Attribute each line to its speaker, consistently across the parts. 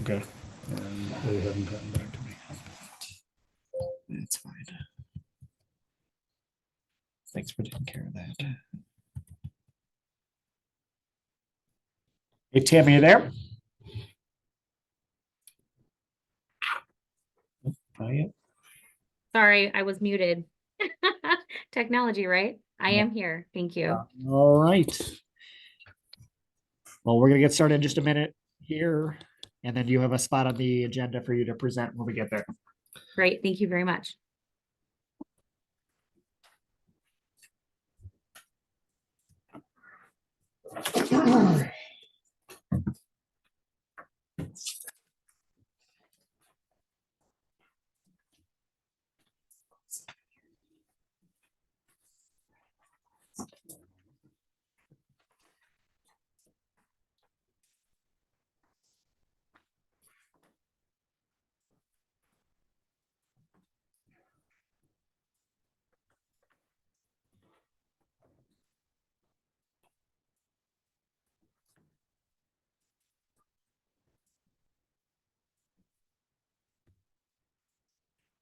Speaker 1: Okay.
Speaker 2: And they haven't gotten back to me.
Speaker 1: That's fine. Thanks for taking care of that. Hey, Tammy, you there? Not yet.
Speaker 3: Sorry, I was muted. Technology, right? I am here. Thank you.
Speaker 1: All right. Well, we're gonna get started in just a minute here, and then you have a spot on the agenda for you to present when we get there.
Speaker 3: Great. Thank you very much.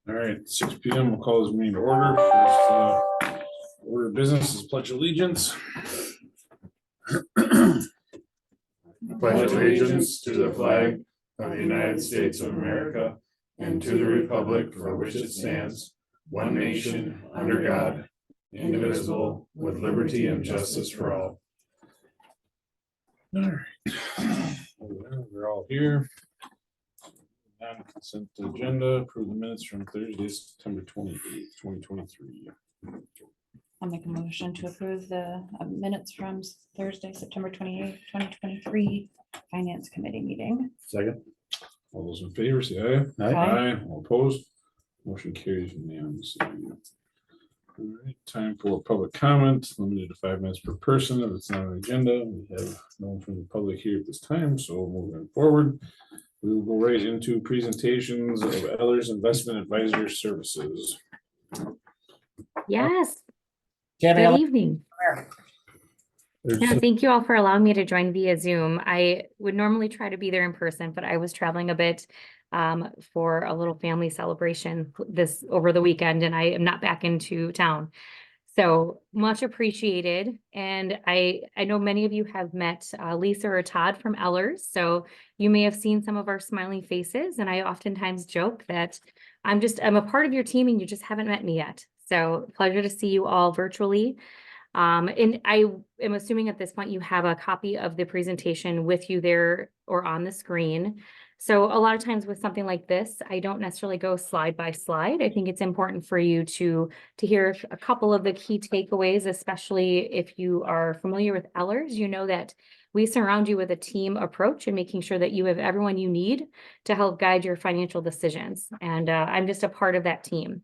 Speaker 4: All right, 6 p.m. We'll call this meeting to order. First order of business is pledge allegiance.
Speaker 5: Pledge allegiance to the flag of the United States of America and to the republic for which it stands, one nation, under God, indivisible, with liberty and justice for all.
Speaker 4: All right. We're all here. Non-consent agenda, approve the minutes from Thursday, September 28th, 2023.
Speaker 6: I'll make a motion to approve the minutes from Thursday, September 28th, 2023 Finance Committee meeting.
Speaker 2: Second.
Speaker 4: All those in favor, say aye.
Speaker 2: Aye.
Speaker 4: Aye. All opposed. Motion carries unanimously. All right, time for public comment, limited to 5 minutes per person. If it's not on the agenda, we have no one from the public here at this time, so moving forward. We will go right into presentations of Ellers Investment Advisor Services.
Speaker 3: Yes.
Speaker 1: Tammy,
Speaker 3: Good
Speaker 1: I'll-
Speaker 3: evening.
Speaker 2: There's
Speaker 3: No, thank you all for allowing me to join via Zoom. I would normally try to be there in person, but I was traveling a bit for a little family celebration this over the weekend, and I am not back into town. So much appreciated. And I know many of you have met Lisa or Todd from Ellers, so you may have seen some of our smiling faces. And I oftentimes joke that I'm a part of your team and you just haven't met me yet. So pleasure to see you all virtually. And I am assuming at this point you have a copy of the presentation with you there or on the screen. So a lot of times with something like this, I don't necessarily go slide by slide. I think it's important for you to hear a couple of the key takeaways, especially if you are familiar with Ellers. You know that we surround you with a team approach and making sure that you have everyone you need to help guide your financial decisions. And I'm just a part of that team.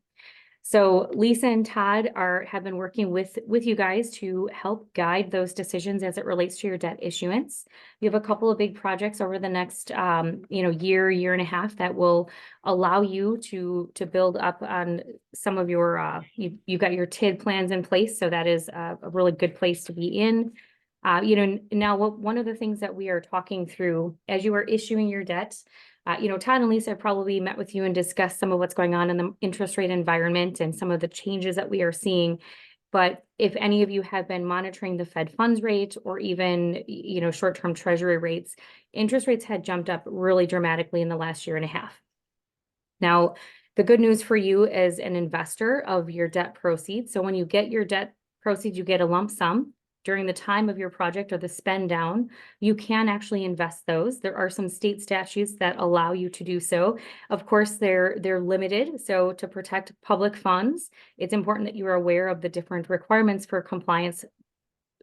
Speaker 3: So Lisa and Todd have been working with you guys to help guide those decisions as it relates to your debt issuance. We have a couple of big projects over the next year and a half that will allow you to build up on some of your you've got your TID plans in place, so that is a really good place to be in. Now one of the things that we are talking through as you are issuing your debt. Todd and Lisa have probably met with you and discussed some of what's going on in the interest rate environment and some of the changes that we are seeing. But if any of you have been monitoring the Fed funds rate or even, short-term treasury rates, interest rates had jumped up really dramatically in the last year and a half. Now, the good news for you as an investor of your debt proceeds. So when you get your debt proceeds, you get a lump sum. During the time of your project or the spend down, you can actually invest those. There are some state statutes that allow you to do so. Of course, they're limited. So to protect public funds, it's important that you are aware of the different requirements for compliance,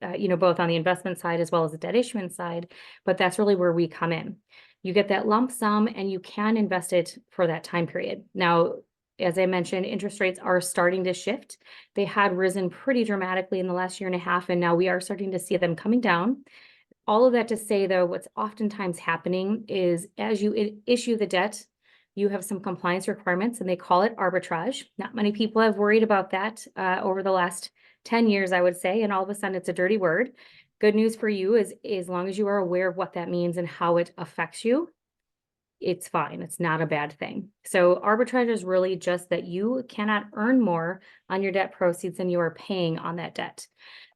Speaker 3: both on the investment side as well as the debt issuance side. But that's really where we come in. You get that lump sum and you can invest it for that time period. Now, as I mentioned, interest rates are starting to shift. They had risen pretty dramatically in the last year and a half, and now we are starting to see them coming down. All of that to say, though, what's oftentimes happening is as you issue the debt, you have some compliance requirements, and they call it arbitrage. Not many people have worried about that over the last 10 years, I would say, and all of a sudden it's a dirty word. Good news for you is as long as you are aware of what that means and how it affects you, it's fine. It's not a bad thing. So arbitrage is really just that you cannot earn more on your debt proceeds than you are paying on that debt.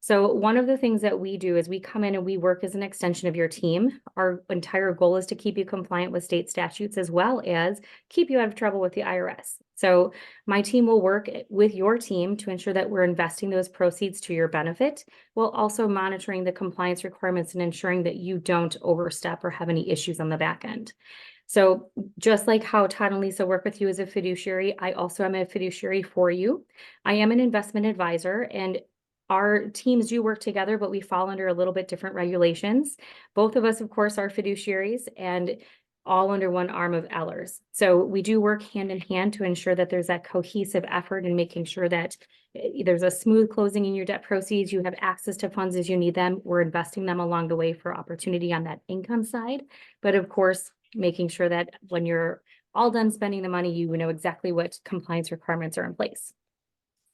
Speaker 3: So one of the things that we do is we come in and we work as an extension of your team. Our entire goal is to keep you compliant with state statutes as well as keep you out of trouble with the IRS. So my team will work with your team to ensure that we're investing those proceeds to your benefit, while also monitoring the compliance requirements and ensuring that you don't overstep or have any issues on the back end. So just like how Todd and Lisa work with you as a fiduciary, I also am a fiduciary for you. I am an investment advisor, and our teams do work together, but we fall under a little bit different regulations. Both of us, of course, are fiduciaries and all under one arm of Ellers. So we do work hand in hand to ensure that there's that cohesive effort in making sure that there's a smooth closing in your debt proceeds, you have access to funds as you need them. We're investing them along the way for opportunity on that income side. But of course, making sure that when you're all done spending the money, you know exactly what compliance requirements are in place.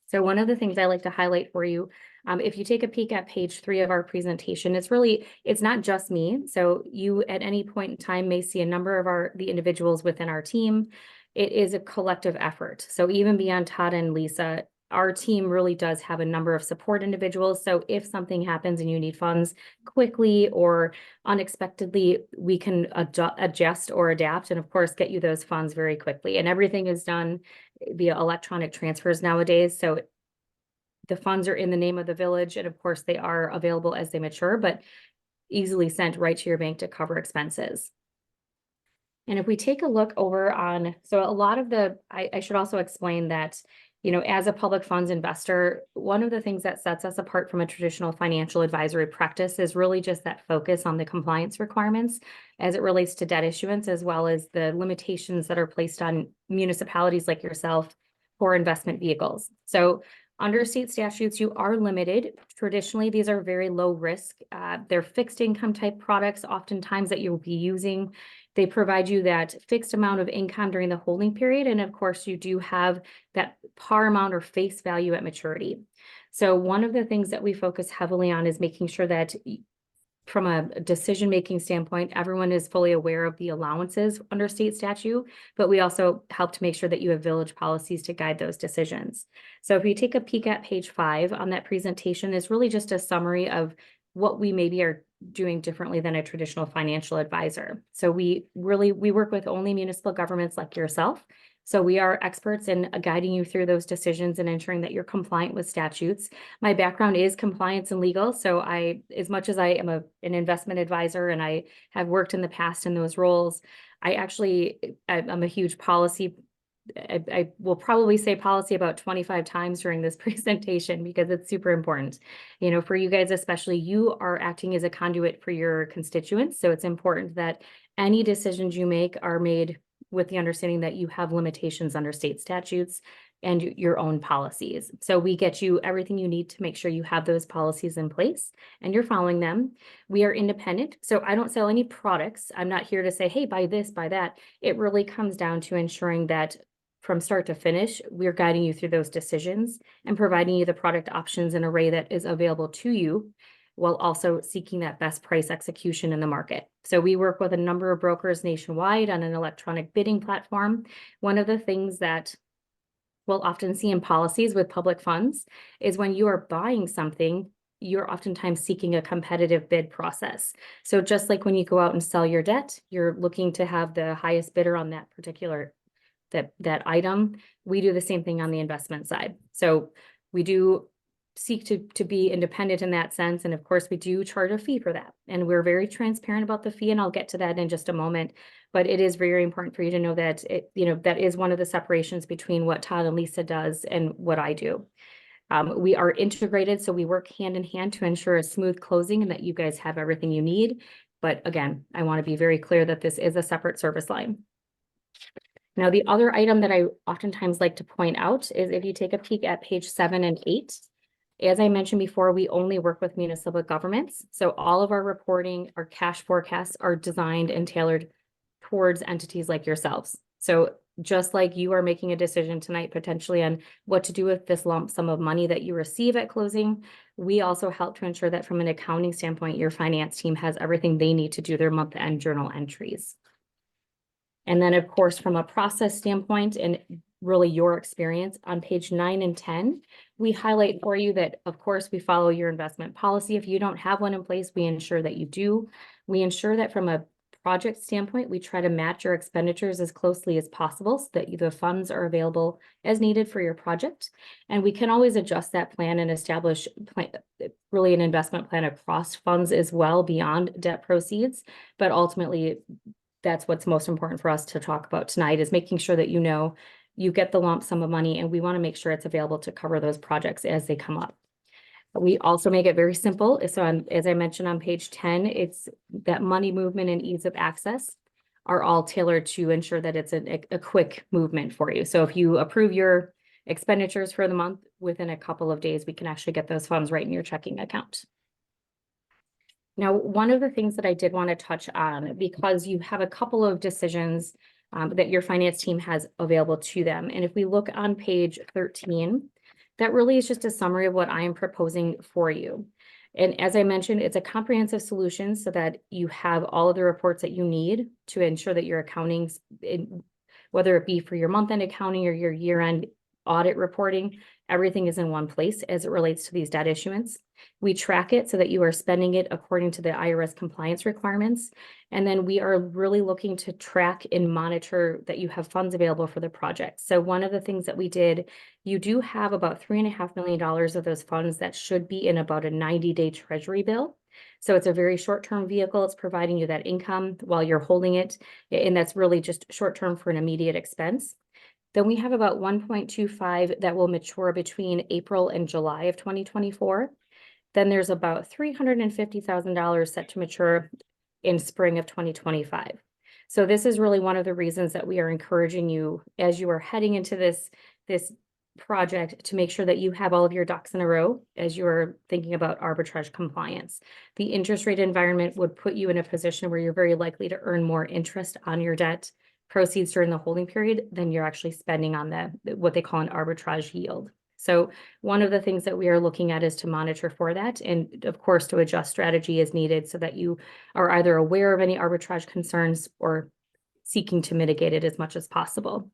Speaker 3: So one of the things I like to highlight for you, if you take a peek at page 3 of our presentation, it's not just me. So you at any point in time may see a number of the individuals within our team. It is a collective effort. So even beyond Todd and Lisa, our team really does have a number of support individuals. So if something happens and you need funds quickly or unexpectedly, we can adjust or adapt and of course get you those funds very quickly. And everything is done via electronic transfers nowadays. So the funds are in the name of the village, and of course they are available as they mature, but easily sent right to your bank to cover expenses. And if we take a look over on, so a lot of I should also explain that, as a public funds investor, one of the things that sets us apart from a traditional financial advisory practice is really just that focus on the compliance requirements as it relates to debt issuance, as well as the limitations that are placed on municipalities like yourself for investment vehicles. So under state statutes, you are limited. Traditionally, these are very low risk. They're fixed income type products, oftentimes that you'll be using. They provide you that fixed amount of income during the holding period. And of course, you do have that par amount or face value at maturity. So one of the things that we focus heavily on is making sure that from a decision-making standpoint, everyone is fully aware of the allowances under state statute, but we also help to make sure that you have village policies to guide those decisions. So if you take a peek at page 5 on that presentation, is really just a summary of what we maybe are doing differently than a traditional financial advisor. So we work with only municipal governments like yourself. So we are experts in guiding you through those decisions and ensuring that you're compliant with statutes. My background is compliance and legal. So as much as I am an investment advisor and I have worked in the past in those roles, I'm a huge policy. I will probably say policy about 25 times during this presentation because it's super important. For you guys, especially, you are acting as a conduit for your constituents. So it's important that any decisions you make are made with the understanding that you have limitations under state statutes and your own policies. So we get you everything you need to make sure you have those policies in place and you're following them. We are independent. So I don't sell any products. I'm not here to say, hey, buy this, buy that. It really comes down to ensuring that from start to finish, we're guiding you through those decisions and providing you the product options and array that is available to you, while also seeking that best price execution in the market. So we work with a number of brokers nationwide on an electronic bidding platform. One of the things that we'll often see in policies with public funds is when you are buying something, you're oftentimes seeking a competitive bid process. So just like when you go out and sell your debt, you're looking to have the highest bidder on that particular that item. We do the same thing on the investment side. So we do seek to be independent in that sense. And of course, we do charge a fee for that. And we're very transparent about the fee, and I'll get to that in just a moment. But it is very important for you to know that that is one of the separations between what Todd and Lisa does and what I do. We are integrated, so we work hand in hand to ensure a smooth closing and that you guys have everything you need. But again, I want to be very clear that this is a separate service line. Now, the other item that I oftentimes like to point out is if you take a peek at page 7 and 8, as I mentioned before, we only work with municipal governments. So all of our reporting, our cash forecasts are designed and tailored towards entities like yourselves. So just like you are making a decision tonight potentially on what to do with this lump sum of money that you receive at closing, we also help to ensure that from an accounting standpoint, your finance team has everything they need to do their month-end journal entries. And then, of course, from a process standpoint and really your experience on page 9 and 10, we highlight for you that, of course, we follow your investment policy. If you don't have one in place, we ensure that you do. We ensure that from a project standpoint, we try to match your expenditures as closely as possible so that the funds are available as needed for your project. And we can always adjust that plan and establish really an investment plan across funds as well beyond debt proceeds. But ultimately, that's what's most important for us to talk about tonight, is making sure that you know you get the lump sum of money, and we want to make sure it's available to cover those projects as they come up. We also make it very simple. So as I mentioned on page 10, it's that money movement and ease of access are all tailored to ensure that it's a quick movement for you. So if you approve your expenditures for the month, within a couple of days, we can actually get those funds right in your checking account. Now, one of the things that I did want to touch on, because you have a couple of decisions that your finance team has available to them. And if we look on page 13, that really is just a summary of what I am proposing for you. And as I mentioned, it's a comprehensive solution so that you have all of the reports that you need to ensure that your accounting, whether it be for your month-end accounting or your year-end audit reporting, everything is in one place as it relates to these debt issuance. We track it so that you are spending it according to the IRS compliance requirements. And then we are really looking to track and monitor that you have funds available for the project. So one of the things that we did, you do have about $3.5 million of those funds that should be in about a 90-day treasury bill. So it's a very short-term vehicle. It's providing you that income while you're holding it. And that's really just short-term for an immediate expense. Then we have about 1.25 that will mature between April and July of 2024. Then there's about $350,000 set to mature in spring of 2025. So this is really one of the reasons that we are encouraging you as you are heading into this project to make sure that you have all of your ducks in a row as you are thinking about arbitrage compliance. The interest rate environment would put you in a position where you're very likely to earn more interest on your debt proceeds during the holding period than you're actually spending on what they call an arbitrage yield. So one of the things that we are looking at is to monitor for that, and of course to adjust strategy as needed so that you are either aware of any arbitrage concerns or seeking to mitigate it as much as possible.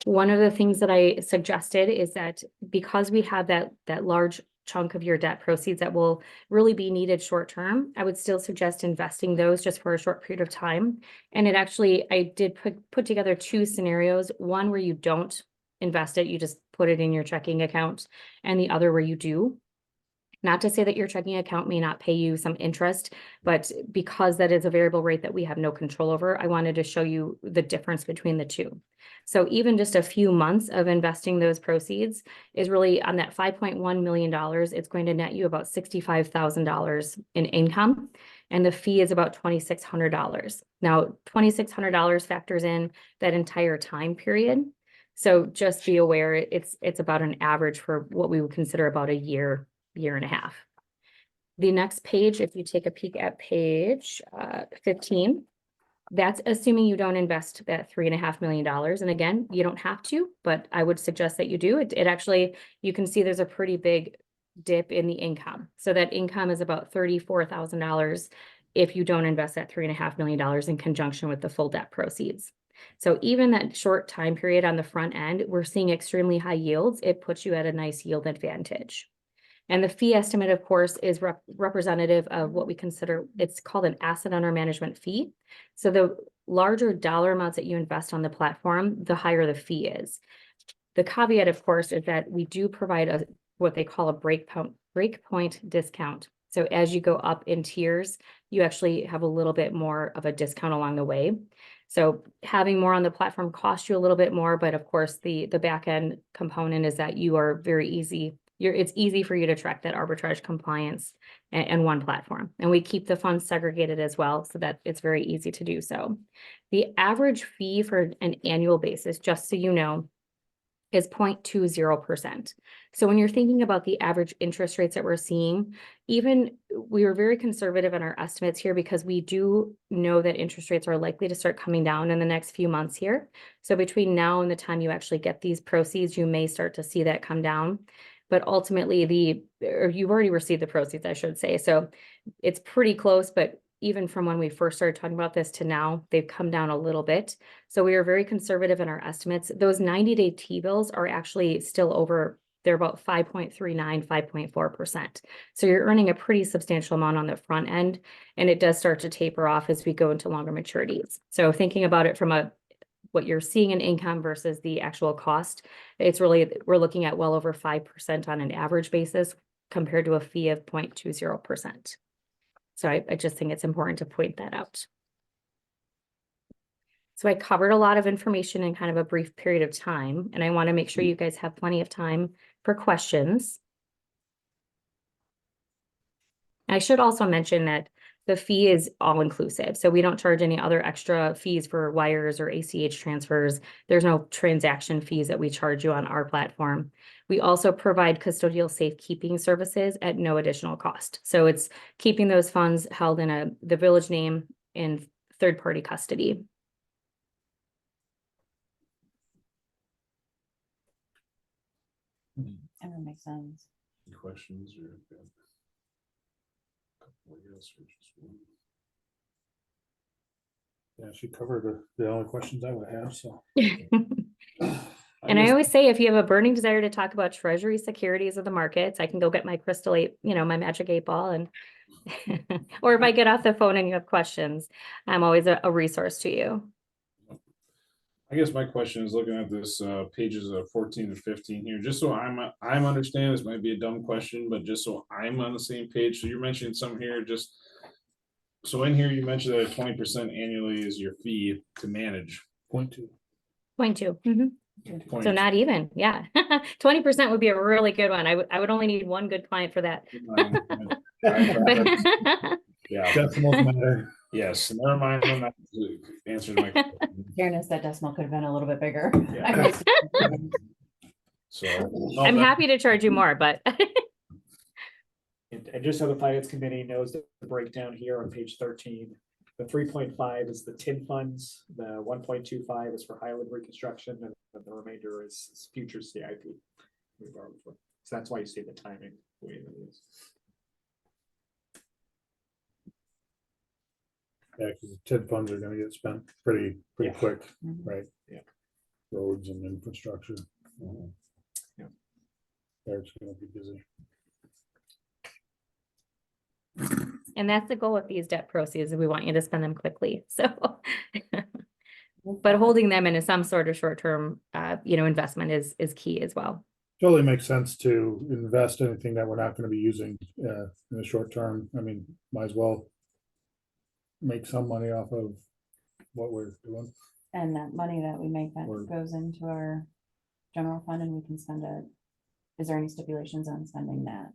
Speaker 3: One of the things that I suggested is that because we have that large chunk of your debt proceeds that will really be needed short term, I would still suggest investing those just for a short period of time. And I did put together two scenarios, one where you don't invest it, you just put it in your checking account, and the other where you do. Not to say that your checking account may not pay you some interest, but because that is a variable rate that we have no control over, I wanted to show you the difference between the two. So even just a few months of investing those proceeds is really on that $5.1 million, it's going to net you about $65,000 in income. And the fee is about $2,600. Now, $2,600 factors in that entire time period. So just be aware, it's about an average for what we would consider about a year and a half. The next page, if you take a peek at page 15, that's assuming you don't invest that $3.5 million. And again, you don't have to, but I would suggest that you do. It actually, you can see there's a pretty big dip in the income. So that income is about $34,000 if you don't invest that $3.5 million in conjunction with the full debt proceeds. So even that short time period on the front end, we're seeing extremely high yields. It puts you at a nice yield advantage. And the fee estimate, of course, is representative of what we consider, it's called an asset under management fee. So the larger dollar amounts that you invest on the platform, the higher the fee is. The caveat, of course, is that we do provide what they call a breakpoint discount. So as you go up in tiers, you actually have a little bit more of a discount along the way. So having more on the platform costs you a little bit more, but of course the back end component is that you are very easy. It's easy for you to track that arbitrage compliance in one platform. And we keep the funds segregated as well so that it's very easy to do so. The average fee for an annual basis, just so you know, is 0.20%. So when you're thinking about the average interest rates that we're seeing, we were very conservative in our estimates here because we do know that interest rates are likely to start coming down in the next few months here. So between now and the time you actually get these proceeds, you may start to see that come down. But ultimately, you've already received the proceeds, I should say. So it's pretty close, but even from when we first started talking about this to now, they've come down a little bit. So we are very conservative in our estimates. Those 90-day T-bills are actually still over, they're about 5.39, 5.4%. So you're earning a pretty substantial amount on the front end, and it does start to taper off as we go into longer maturities. So thinking about it from what you're seeing in income versus the actual cost, it's really, we're looking at well over 5% on an average basis compared to a fee of 0.20%. So I just think it's important to point that out. So I covered a lot of information in kind of a brief period of time, and I want to make sure you guys have plenty of time for questions. I should also mention that the fee is all inclusive. So we don't charge any other extra fees for wires or ACH transfers. There's no transaction fees that we charge you on our platform. We also provide custodial safekeeping services at no additional cost. So it's keeping those funds held in the village name in third-party custody.
Speaker 6: That would make sense.
Speaker 4: Any questions or? Couple, I guess, or just one?
Speaker 2: Yeah, she covered the only questions I would have, so.
Speaker 3: And I
Speaker 4: guess-
Speaker 3: always say, if you have a burning desire to talk about treasury securities of the markets, I can go get my crystal 8, my magic 8-ball, and or if I get off the phone and you have questions, I'm always a resource to you.
Speaker 4: I guess my question is looking at this pages of 14 and 15 here, just so I'm understand, this might be a dumb question, but just so I'm on the same page. So you're mentioning something here, just so in here you mentioned that 20% annually is your fee to manage.
Speaker 2: 0.2.
Speaker 3: 0.2. Mhm.
Speaker 4: Point
Speaker 3: So not even, yeah. 20% would be a really good one. I would only need one good client for that.
Speaker 4: Yeah,
Speaker 2: Decimals matter.
Speaker 4: yes, never mind, I'm not answering my question.
Speaker 6: Fairness, that decimal could have been a little bit bigger.
Speaker 4: Yeah. So.
Speaker 3: I'm happy to charge you more, but
Speaker 1: And just so the finance committee knows the breakdown here on page 13, the 3.5 is the TIN funds, the 1.25 is for Highland reconstruction, and the remainder is future CIP. we borrowed for. So that's why you see the timing the way it is.
Speaker 2: Yeah, because TID funds are gonna get spent pretty
Speaker 1: Yeah.
Speaker 2: quick,
Speaker 6: Mhm.
Speaker 2: right?
Speaker 1: Yeah.
Speaker 2: Roads and infrastructure.
Speaker 1: Yeah.
Speaker 2: There's gonna be busy.
Speaker 3: and that's the goal with these debt proceeds, is we want you to spend them quickly, so. But holding them in some sort of short-term, investment is key as well.
Speaker 2: Totally makes sense to invest anything that we're not gonna be using in the short term. I mean, might as well make some money off of what we're doing.
Speaker 6: And that money that we make that
Speaker 2: Or-
Speaker 6: goes into our general fund and we can spend it. Is there any stipulations on spending that?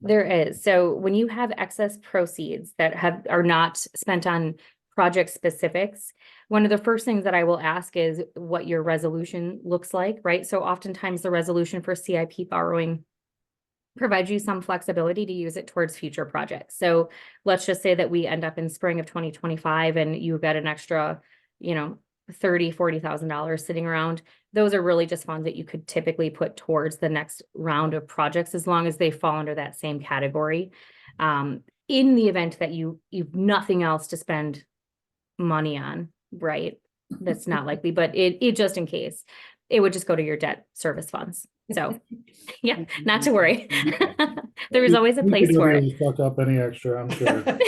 Speaker 3: There is. So when you have excess proceeds that are not spent on project specifics, one of the first things that I will ask is what your resolution looks like, right? So oftentimes the resolution for CIP borrowing provides you some flexibility to use it towards future projects. So let's just say that we end up in spring of 2025 and you've got an extra, $30,000-$40,000 sitting around. Those are really just funds that you could typically put towards the next round of projects, as long as they fall under that same category. In the event that you've nothing else to spend money on, right? That's not likely, but it just in case, it would just go to your debt service funds. So yeah, not to worry. There is always a
Speaker 2: We
Speaker 3: place
Speaker 2: could
Speaker 3: for
Speaker 2: really
Speaker 3: it.
Speaker 2: Fuck up any extra, I'm sure. That's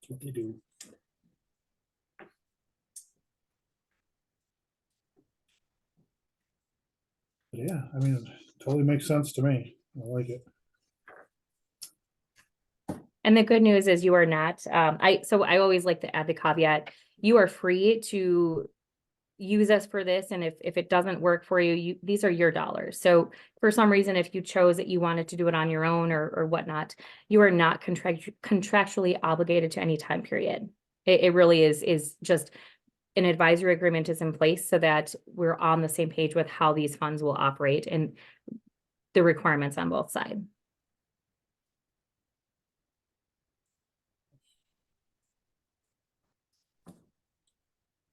Speaker 2: what they do. But yeah, I mean, it totally makes sense to me. I like it.
Speaker 3: And the good news is you are not, so I always like to add the caveat, you are free to use us for this. And if it doesn't work for you, these are your dollars. So for some reason, if you chose that you wanted to do it on your own or whatnot, you are not contractually obligated to any time period. It really is just an advisory agreement is in place so that we're on the same page with how these funds will operate and the requirements on both sides.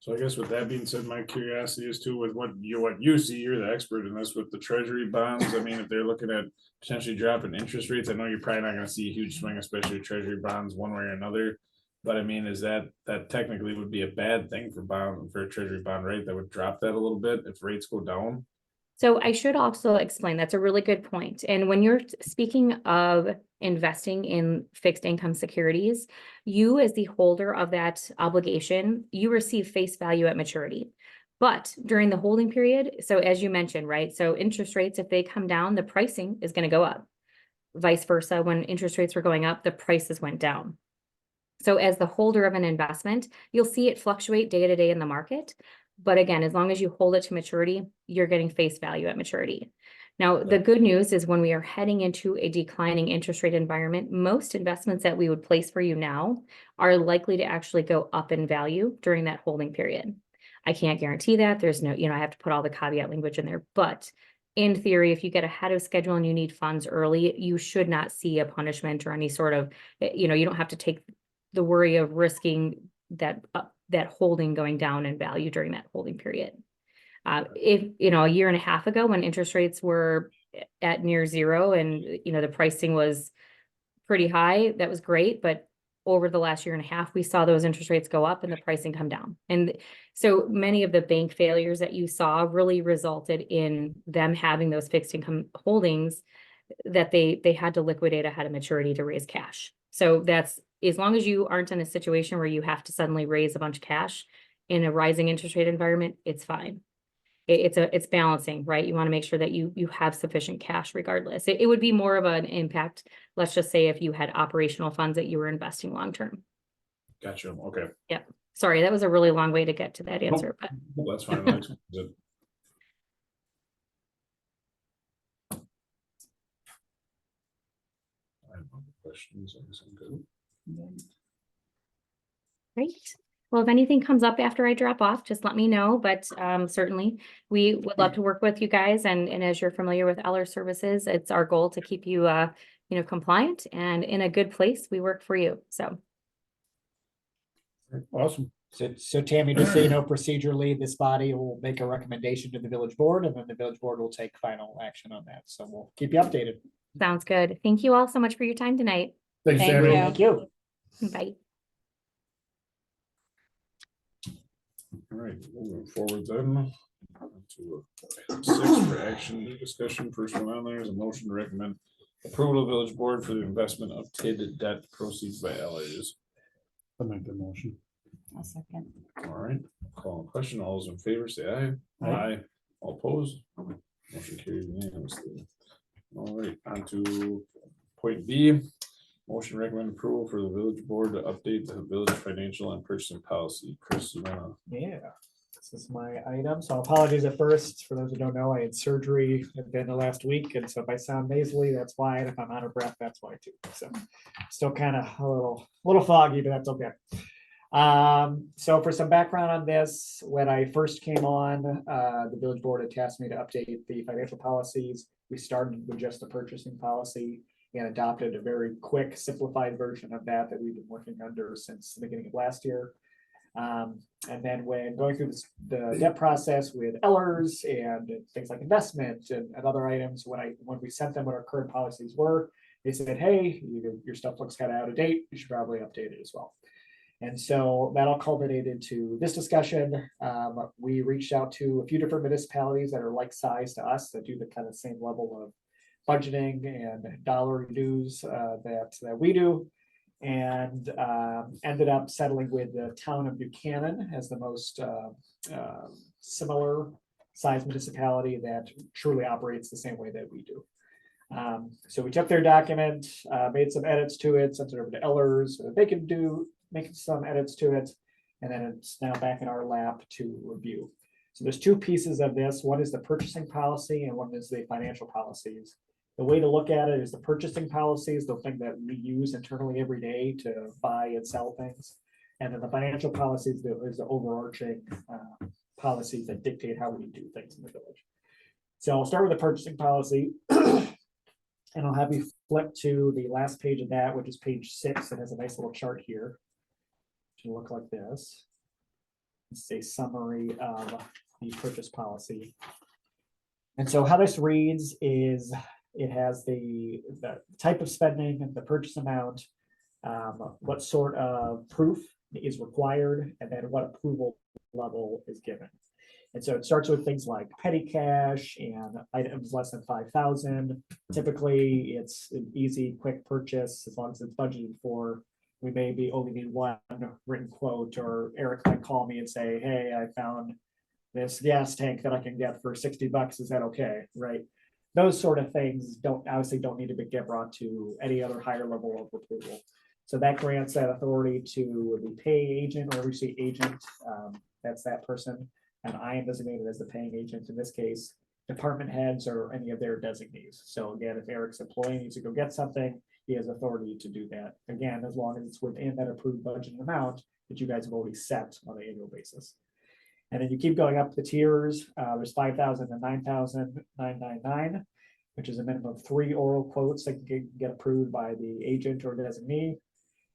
Speaker 4: So I guess with that being said, my curiosity is too, with what you see, you're the expert in this with the treasury bonds. I mean, if they're looking at potentially dropping interest rates, I know you're probably not gonna see a huge swing, especially with treasury bonds one way or another. But I mean, is that technically would be a bad thing for a treasury bond rate that would drop that a little bit if rates go down?
Speaker 3: So I should also explain, that's a really good point. And when you're speaking of investing in fixed income securities, you as the holder of that obligation, you receive face value at maturity. But during the holding period, so as you mentioned, right? So interest rates, if they come down, the pricing is going to go up. Vice versa, when interest rates were going up, the prices went down. So as the holder of an investment, you'll see it fluctuate day to day in the market. But again, as long as you hold it to maturity, you're getting face value at maturity. Now, the good news is when we are heading into a declining interest rate environment, most investments that we would place for you now are likely to actually go up in value during that holding period. I can't guarantee that. There's no, I have to put all the caveat language in there. But in theory, if you get ahead of schedule and you need funds early, you should not see a punishment or any sort of, you don't have to take the worry of risking that holding going down in value during that holding period. If, a year and a half ago when interest rates were at near zero and, the pricing was pretty high, that was great. But over the last year and a half, we saw those interest rates go up and the pricing come down. And so many of the bank failures that you saw really resulted in them having those fixed income holdings that they had to liquidate ahead of maturity to raise cash. So that's, as long as you aren't in a situation where you have to suddenly raise a bunch of cash in a rising interest rate environment, it's fine. It's balancing, right? You want to make sure that you have sufficient cash regardless. It would be more of an impact, let's just say, if you had operational funds that you were investing long-term.
Speaker 4: Gotcha, okay.
Speaker 3: Sorry, that was a really long way to get to that answer, but
Speaker 4: Well, that's fine. That explains it. I have no questions. I guess I'm good.
Speaker 3: great. Well, if anything comes up after I drop off, just let me know, but certainly we would love to work with you guys. And as you're familiar with Eller Services, it's our goal to keep you, compliant and in a good place. We work for you, so.
Speaker 2: Awesome.
Speaker 1: So Tammy, just so you know, procedurally, this body will make a recommendation to the village board and then the village board will take final action on that. So we'll keep you updated.
Speaker 3: Sounds good. Thank you all so much for your time tonight.
Speaker 2: Thanks,
Speaker 6: Thank
Speaker 2: Tammy.
Speaker 6: you.
Speaker 1: Thank you.
Speaker 3: Bye.
Speaker 4: All right, moving forward then. To 6 for action, new discussion. First one on there is a motion to recommend approval of village board for the investment of TID debt proceeds by Allers.
Speaker 2: I'll make the motion.
Speaker 6: I'll second.
Speaker 4: All right, call on question. All those in favor say aye.
Speaker 2: Aye.
Speaker 4: All opposed. Motion carried unanimously. All right, on to point B. Motion recommend approval for the village board to update the village financial and purchasing policy. Chris, you wanna?
Speaker 1: Yeah, this is my item. So apologies at first. For those who don't know, I had surgery at the end of last week. And so if I sound nasally, that's why. And if I'm out of breath, that's why too. So still kind of a little foggy, but that's okay. So for some background on this, when I first came on, the village board had tasked me to update the financial policies. We started with just the purchasing policy and adopted a very quick, simplified version of that we've been working under since the beginning of last year. And then when going through the debt process with Ellers and things like investment and other items, when we sent them what our current policies were, they said, hey, your stuff looks kind of out of date. You should probably update it as well. And so that all culminated to this discussion. We reached out to a few different municipalities that are like size to us that do the kind of same level of budgeting and dollar dues that we do, and ended up settling with the town of Buchanan as the most similar size municipality that truly operates the same way that we do. So we took their document, made some edits to it, sent it over to Ellers so that they can make some edits to it, and then it's now back in our lap to review. So there's 2 pieces of this. One is the purchasing policy and one is the financial policies. The way to look at it is the purchasing policy is the thing that we use internally every day to buy and sell things. And then the financial policies is the overarching policies that dictate how we do things in the village. So I'll start with the purchasing policy. And I'll have you flip to the last page of that, which is page 6. It has a nice little chart here. It should look like this. It's a summary of the purchase policy. And so how this reads is it has the type of spending, the purchase amount, what sort of proof is required, and then what approval level is given. And so it starts with things like petty cash and items less than 5,000. Typically, it's an easy, quick purchase as long as it's budgeted for. We maybe only need one written quote, or Eric might call me and say, hey, I found this gas tank that I can get for 60 bucks. Is that okay? Right? Those sort of things obviously don't need to get brought to any other higher level of approval. So that grants that authority to the paying agent or receipt agent. That's that person. And I am designated as the paying agent in this case, department heads or any of their designees. So again, if Eric's employee needs to go get something, he has authority to do that. Again, as long as it's within that approved budget amount that you guys have already set on an annual basis. And then you keep going up the tiers. There's 5,000 to 9,999, which is a minimum of 3 oral quotes that can get approved by the agent or designee.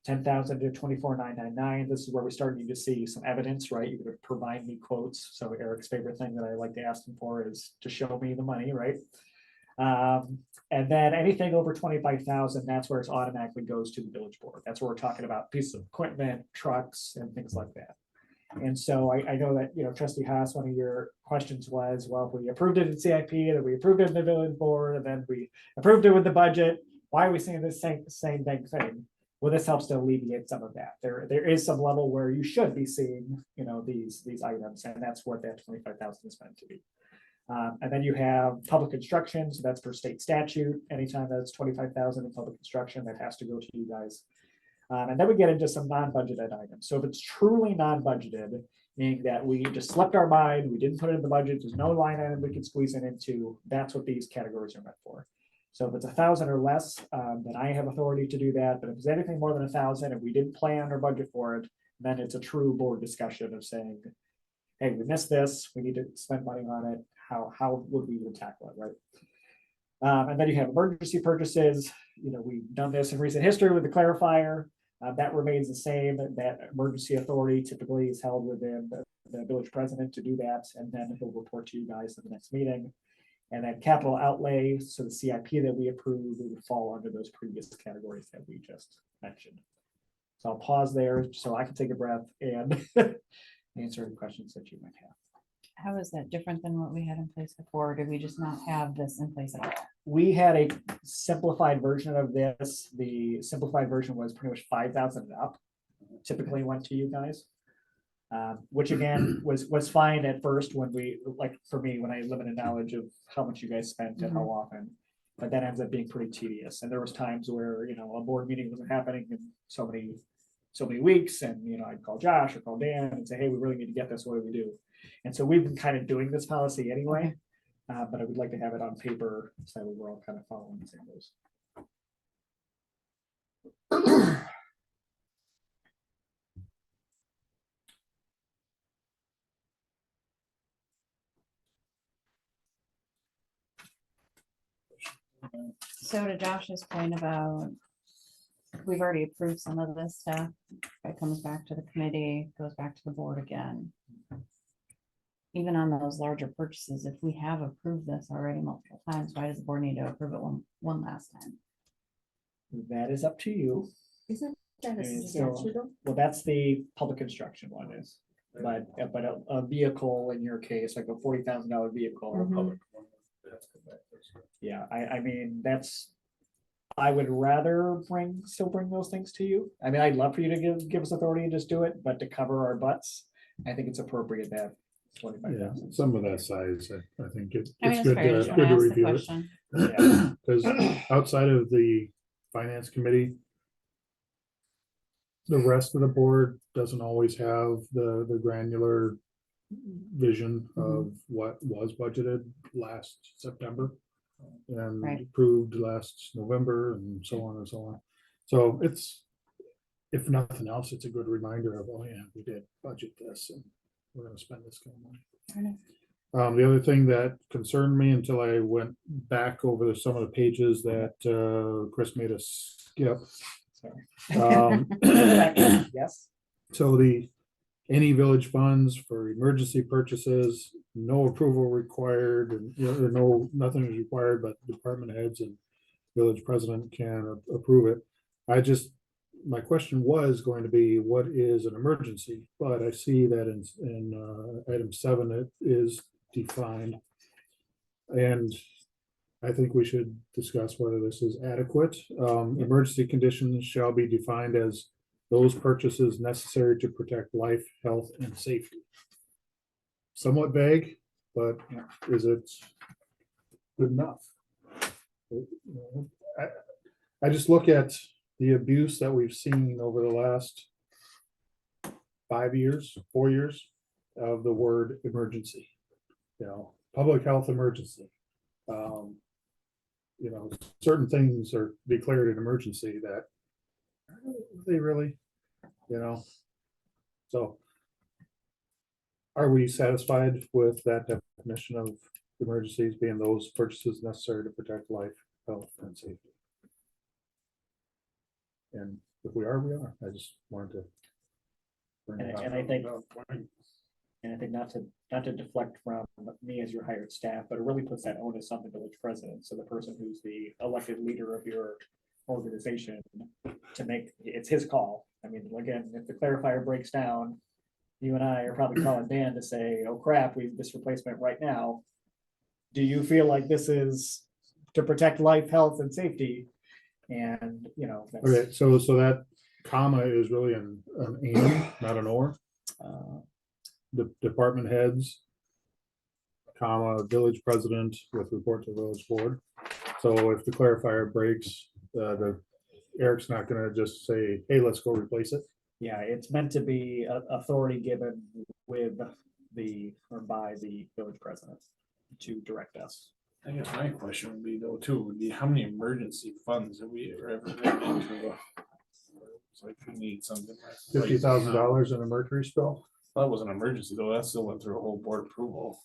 Speaker 1: 10,000 to 24,999. This is where we start to see some evidence, right? You're going to provide me quotes. So Eric's favorite thing that I like to ask him for is to show me the money, right? And then anything over 25,000, that's where it automatically goes to the village board. That's where we're talking about pieces of equipment, trucks, and things like that. And so I know that, Trustee Haas, one of your questions was, well, if we approved it in CIP, then we approved it in the village board, and then we approved it with the budget. Why are we seeing the same big thing? Well, this helps to alleviate some of that. There is some level where you should be seeing, these items, and that's what that 25,000 is meant to be. And then you have public construction, so that's per state statute. Anytime that's 25,000 in public construction, that has to go to you guys. And then we get into some non-budgeted items. So if it's truly non-budgeted, meaning that we just slipped our mind, we didn't put it in the budget, there's no line item we can squeeze it into, that's what these categories are meant for. So if it's 1,000 or less, then I have authority to do that. But if it's anything more than 1,000, if we didn't plan or budget for it, then it's a true board discussion of saying, hey, we missed this, we need to spend money on it. How would we even tackle it, right? And then you have emergency purchases. We've done this in recent history with the clarifier. That remains the same. That emergency authority typically is held within the village president to do that, and then he'll report to you guys at the next meeting. And then capital outlay, so the CIP that we approve, we would fall under those previous categories that we just mentioned. So I'll pause there so I can take a breath and answer any questions that you might have.
Speaker 6: How is that different than what we had in place before? Or did we just not have this in place at all?
Speaker 1: We had a simplified version of this. The simplified version was pretty much 5,000 and up. Typically went to you guys. Which again was fine at first when for me, when I had limited knowledge of how much you guys spent and how often, but that ends up being pretty tedious. And there was times where, a board meeting wasn't happening in so many weeks. And, I'd call Josh or call Dan and say, hey, we really need to get this. What do we do? And so we've been kind of doing this policy anyway, but I would like to have it on paper. So we're all kind of following the same rules.
Speaker 6: So to Josh's point about, we've already approved some of this stuff. It comes back to the committee, goes back to the board again. Even on those larger purchases, if we have approved this already multiple times, why does the board need to approve it one last time?
Speaker 1: That is up to you.
Speaker 7: Isn't that a
Speaker 1: And so-
Speaker 7: statute though?
Speaker 1: Well, that's the public construction one is, but a vehicle in your case, like a $40,000 vehicle.
Speaker 6: Mhm.
Speaker 1: Yeah, I mean, I would rather still bring those things to you. I mean, I'd love for you to give us authority and just do it, but to cover our butts, I think it's appropriate that
Speaker 2: Yeah,
Speaker 1: 25,000.
Speaker 2: some of that size, I think it's
Speaker 6: I mean, it's
Speaker 2: good
Speaker 6: fair, you
Speaker 2: to,
Speaker 6: just
Speaker 2: good to
Speaker 6: wanna ask the
Speaker 2: review it.
Speaker 6: question.
Speaker 1: Yeah.
Speaker 2: Because outside of the finance committee, the rest of the board doesn't always have the granular vision of what was budgeted last September and
Speaker 6: Right.
Speaker 2: approved last November and so on and so on. So it's, if nothing else, it's a good reminder of, oh yeah, we did budget this and we're gonna spend this kind of money.
Speaker 6: Fair enough.
Speaker 2: The other thing that concerned me until I went back over some of the pages that Chris made us skip.
Speaker 1: Sorry.
Speaker 2: Um,
Speaker 1: Yes,
Speaker 2: So the any village funds for emergency purchases, no approval required, and, you know, nothing is required, but department heads and village president can approve it. My question was going to be, what is an emergency? But I see that in item 7, it is defined. And I think we should discuss whether this is adequate. Emergency conditions shall be defined as those purchases necessary to protect life, health, and safety. Somewhat vague, but is it good enough? I just look at the abuse that we've seen over the last 5 years, 4 years of the word emergency. You know, public health emergency. You know, certain things are declared an emergency that are they really, you know. So are we satisfied with that definition of emergencies being those purchases necessary to protect life, health, and safety? And if we are, we are. I just wanted to bring it up.
Speaker 1: And I think, not to deflect from me as your hired staff, but it really puts that onus on the village president. So the person who's the elected leader of your organization to make, it's his call. I mean, again, if the clarifier breaks down, you and I are probably calling Dan to say, oh crap, we have this replacement right now. Do you feel like this is to protect life, health, and safety? And, you know.
Speaker 2: Okay, so that comma is really an and, not an or. The department heads, comma, village president with report to village board. So if the clarifier breaks, Eric's not gonna just say, hey, let's go replace it.
Speaker 1: Yeah, it's meant to be authority given with or by the village president to direct us.
Speaker 4: I guess my question would be though too, would be how many emergency funds have we ever written into? It's like we need something like
Speaker 2: $50,000 in a mercury spill.
Speaker 4: That was an emergency though, that still went through a whole board approval.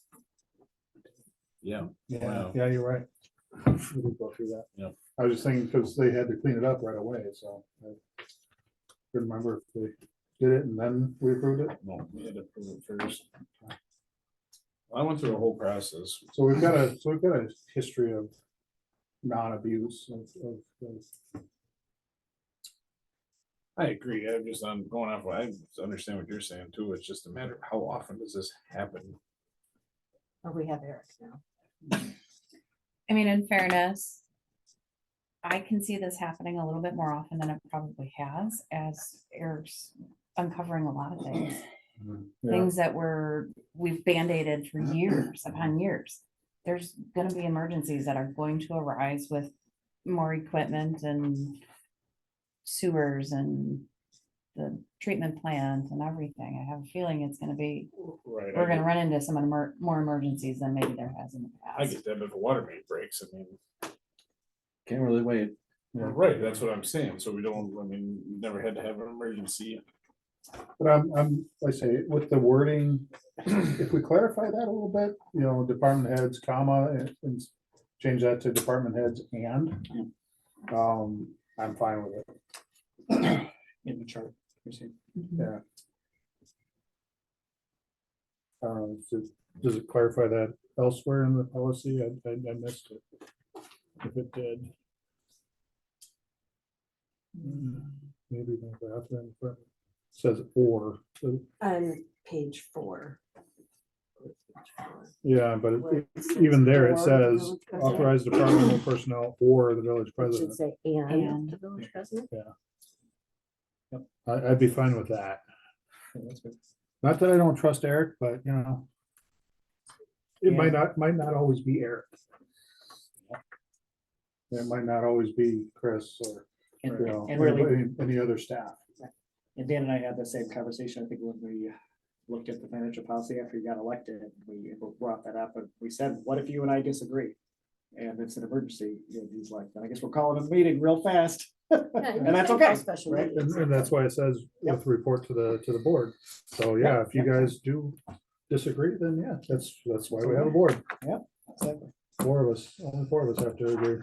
Speaker 4: Yeah. Wow.
Speaker 2: Yeah, you're right. We did go through that.
Speaker 4: Yep.
Speaker 2: I was just thinking, because they had to clean it up right away, so I couldn't remember if they did it and then we approved it.
Speaker 4: No, we had to approve it first. I went through a whole process.
Speaker 2: So we've got a history of non-abuse of
Speaker 4: I agree. I'm going off. I understand what you're saying too. It's just a matter of how often does this happen?
Speaker 7: Oh, we have Eric now.
Speaker 6: I mean, in fairness, I can see this happening a little bit more often than it probably has, as Eric's uncovering a lot of things.
Speaker 2: Yeah.
Speaker 6: Things that we've band-aided for years upon years. There's gonna be emergencies that are going to arise with more equipment and sewers and the treatment plant and everything. I have a feeling it's gonna be,
Speaker 4: Right.
Speaker 6: we're gonna run into some more emergencies than maybe there has in the
Speaker 4: I
Speaker 6: past.
Speaker 4: get that, but the water main breaks. I mean,
Speaker 5: Can't really wait.
Speaker 4: right. That's what I'm saying. So we don't. I mean, we never had to have an emergency.
Speaker 2: But I say, with the wording, if we clarify that a little bit, you know, department heads, comma, and change that to department heads and, I'm fine with it.
Speaker 1: In the chart. You see.
Speaker 2: Yeah. Does it clarify that elsewhere in the policy? I missed it. If it did. Maybe the bathroom says or, so,
Speaker 7: On page 4.
Speaker 2: yeah, but
Speaker 7: Where
Speaker 2: it-
Speaker 7: it says
Speaker 2: even there it
Speaker 7: or the
Speaker 2: says
Speaker 7: village president.
Speaker 2: authorized departmental personnel or the village
Speaker 7: It should
Speaker 2: president.
Speaker 7: say and the village president.
Speaker 2: I'd be fine with that.
Speaker 1: Yeah, that's good.
Speaker 2: Not that I don't trust Eric, but you know. It might not always be Eric. It might not always be Chris or,
Speaker 1: And
Speaker 2: you know,
Speaker 1: and really,
Speaker 2: any other staff.
Speaker 1: and Dan and I had the same conversation, I think, when we looked at the financial policy after you got elected, we brought that up, and we said, what if you and I disagree? And it's an emergency, and he's like, I guess we're calling a meeting real fast. And that's okay,
Speaker 7: Special
Speaker 1: right?
Speaker 7: meetings.
Speaker 2: And that's why it says
Speaker 1: Yep.
Speaker 2: with report to the board. So yeah, if you guys do disagree, then yeah, that's why we have a board.
Speaker 1: Exactly.
Speaker 2: Only 4 of us have to agree.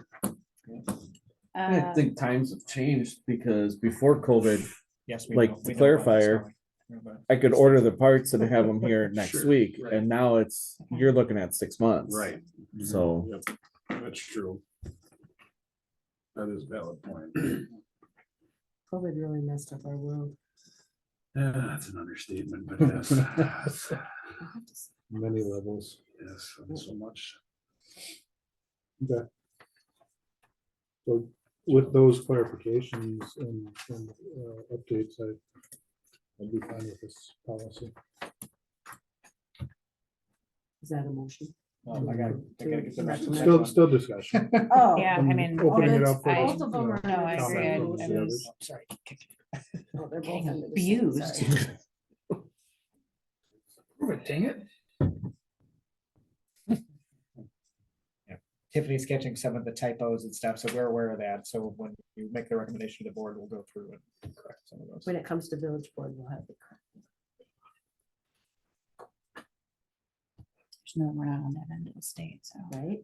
Speaker 5: I
Speaker 6: Uh,
Speaker 5: think times have changed because before COVID,
Speaker 1: Yes. we
Speaker 5: Like
Speaker 1: know-
Speaker 5: the
Speaker 1: we know about this,
Speaker 5: clarifier,
Speaker 1: don't we?
Speaker 8: I could order the parts and have them here next
Speaker 4: Sure,
Speaker 8: week,
Speaker 4: right.
Speaker 8: and now you're looking at 6 months.
Speaker 4: Right.
Speaker 8: So-
Speaker 4: Yep, that's true. That is a valid point.
Speaker 7: COVID really messed up our world.
Speaker 4: Yeah, that's an understatement, but yes.
Speaker 2: Many levels.
Speaker 4: Yes, so much.
Speaker 2: Okay. So with those clarifications and updates, I'd be fine with this policy.
Speaker 7: Is that a motion?
Speaker 1: I gotta get the rest of the next
Speaker 2: Still,
Speaker 1: one.
Speaker 2: still discussion.
Speaker 7: Oh.
Speaker 6: Yeah, I
Speaker 2: I'm
Speaker 6: mean,
Speaker 2: Opening it up for.
Speaker 6: I-
Speaker 7: Both of them are.
Speaker 6: No, I agree.
Speaker 2: comment from
Speaker 6: I
Speaker 2: the
Speaker 6: was-
Speaker 2: others.
Speaker 1: Sorry.
Speaker 7: Oh, they're both
Speaker 6: Getting
Speaker 7: under the same,
Speaker 6: abused.
Speaker 7: sorry.
Speaker 4: Dang it.
Speaker 1: Tiffany's catching some of the typos and stuff, so we're aware of that. So when you make the recommendation to the board, we'll go through and correct some of those.
Speaker 7: When it comes to village board, we'll have the.
Speaker 6: No, we're not on that end of the state, so.
Speaker 7: Right?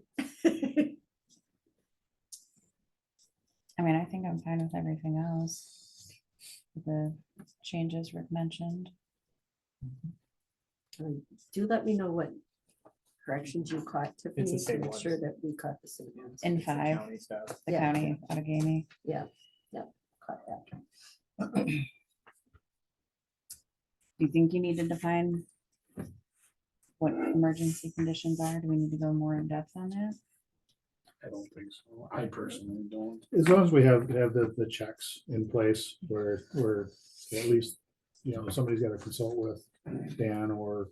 Speaker 6: I mean, I think I'm fine with everything else. The changes Rick mentioned.
Speaker 7: Do let me know what corrections you caught, Tiffany, to
Speaker 1: same
Speaker 7: make
Speaker 1: ones.
Speaker 7: sure that we caught the same ones.
Speaker 6: In
Speaker 1: It's the
Speaker 6: 5,
Speaker 1: county stuff.
Speaker 6: the
Speaker 7: Yeah.
Speaker 6: county Outagamie.
Speaker 7: Caught that.
Speaker 6: Do you think you need to define what emergency conditions are? Do we need to go more in depth on that?
Speaker 4: I don't think so. I personally don't.
Speaker 2: As long as we have the checks in place where at least, somebody's got to consult with Dan or,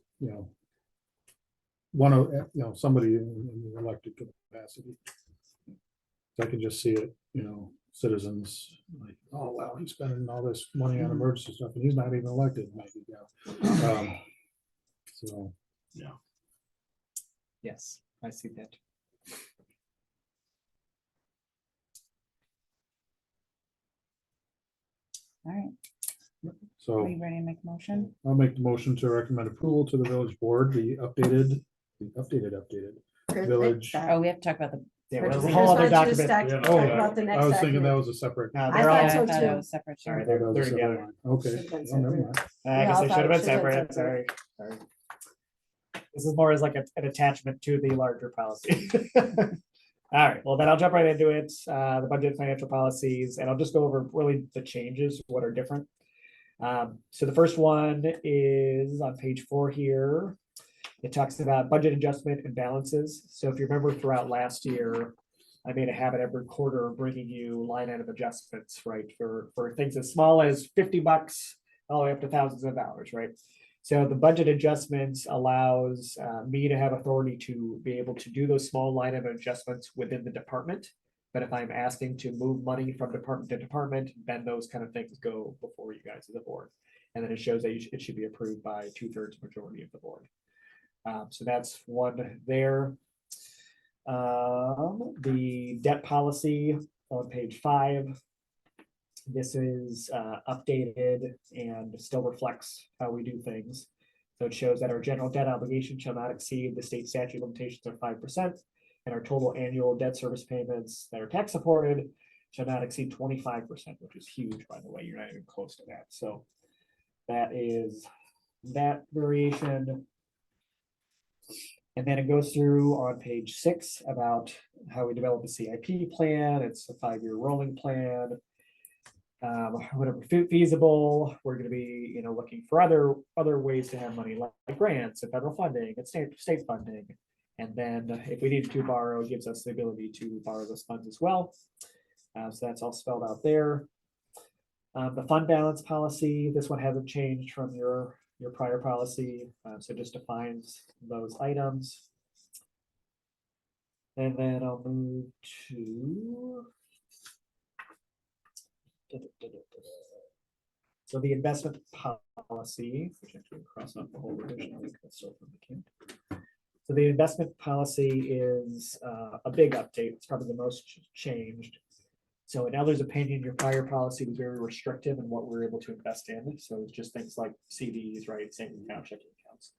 Speaker 2: one of, somebody in the elected capacity. So I can just see it, citizens like, oh, wow, he's spending all this money on emergency stuff and he's not even elected, maybe, So,
Speaker 1: Yes, I see that.
Speaker 6: All right, are
Speaker 2: so
Speaker 6: we ready to make a motion?
Speaker 2: I'll make the motion to recommend approval to the village board, the updated Village.
Speaker 6: Oh, we have to talk about the.
Speaker 1: Yeah,
Speaker 7: Chris
Speaker 1: well,
Speaker 7: wants
Speaker 1: a whole other
Speaker 7: you to
Speaker 1: document.
Speaker 7: stack-
Speaker 4: Yeah,
Speaker 7: talk
Speaker 4: no,
Speaker 7: about the next
Speaker 2: I was thinking that
Speaker 7: document.
Speaker 2: was a separate.
Speaker 1: No,
Speaker 7: I
Speaker 1: they're
Speaker 7: thought
Speaker 1: all,
Speaker 7: so
Speaker 6: I thought it
Speaker 7: too.
Speaker 6: was separate.
Speaker 1: sorry,
Speaker 6: too.
Speaker 1: they're
Speaker 2: That was a separate
Speaker 1: together.
Speaker 2: line. Okay.
Speaker 7: Should've been
Speaker 2: Oh, never
Speaker 7: separate.
Speaker 2: mind.
Speaker 1: I
Speaker 7: We
Speaker 1: guess
Speaker 7: all
Speaker 1: they
Speaker 7: thought
Speaker 1: should have
Speaker 7: it
Speaker 1: been
Speaker 7: should have been
Speaker 1: separate, sorry. This is more as like an attachment to the larger policy. All right, well, then I'll jump right into it, the budget financial policies, and I'll just go over really the changes, what are different. So the first one is on page 4 here. It talks about budget adjustment and balances. So if you remember throughout last year, I made a habit every quarter of bringing you line item adjustments, right? For things as small as $50 all the way up to thousands of dollars, right? So the budget adjustments allows me to have authority to be able to do those small line item adjustments within the department. But if I'm asking to move money from department to department, then those kind of things go before you guys as a board. And then it shows that it should be approved by 2/3 majority of the board. So that's one there. The debt policy on page 5. This is updated and still reflects how we do things. So it shows that our general debt obligation shall not exceed the state statute limitations of 5%, and our total annual debt service payments that are tax supported shall not exceed 25%, which is huge, by the way. You're not even close to that. So that is that variation. And then it goes through on page 6 about how we develop a CIP plan. It's a 5-year rolling plan. Whatever feasible, we're going to be, looking for other ways to have money like grants and federal funding and state funding. And then if we need to borrow, it gives us the ability to borrow those funds as well. So that's all spelled out there. The fund balance policy, this one hasn't changed from your prior policy, so just defines those items. And then I'll move to. So the investment policy, which I have to cross off the whole revision, I think that's still from the camp. So the investment policy is a big update. It's probably the most changed. So in Eller's opinion, your prior policy was very restrictive in what we were able to invest in. So it's just things like CDs, right, savings account, checking accounts.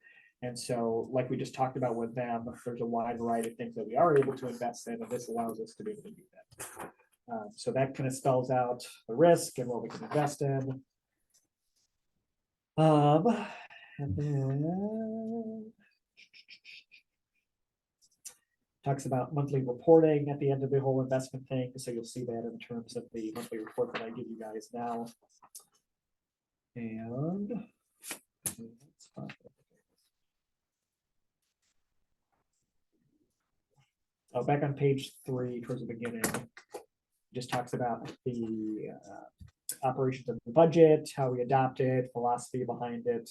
Speaker 1: And so like we just talked about with them, there's a wide variety of things that we are able to invest in, and this allows us to be able to do that. So that kind of spells out the risk and what we can invest in. And then talks about monthly reporting at the end of the whole investment thing, so you'll see that in terms of the monthly report that I give you guys now. And oh, back on page 3 towards the beginning, just talks about the operations of the budget, how we adopt it, philosophy behind it,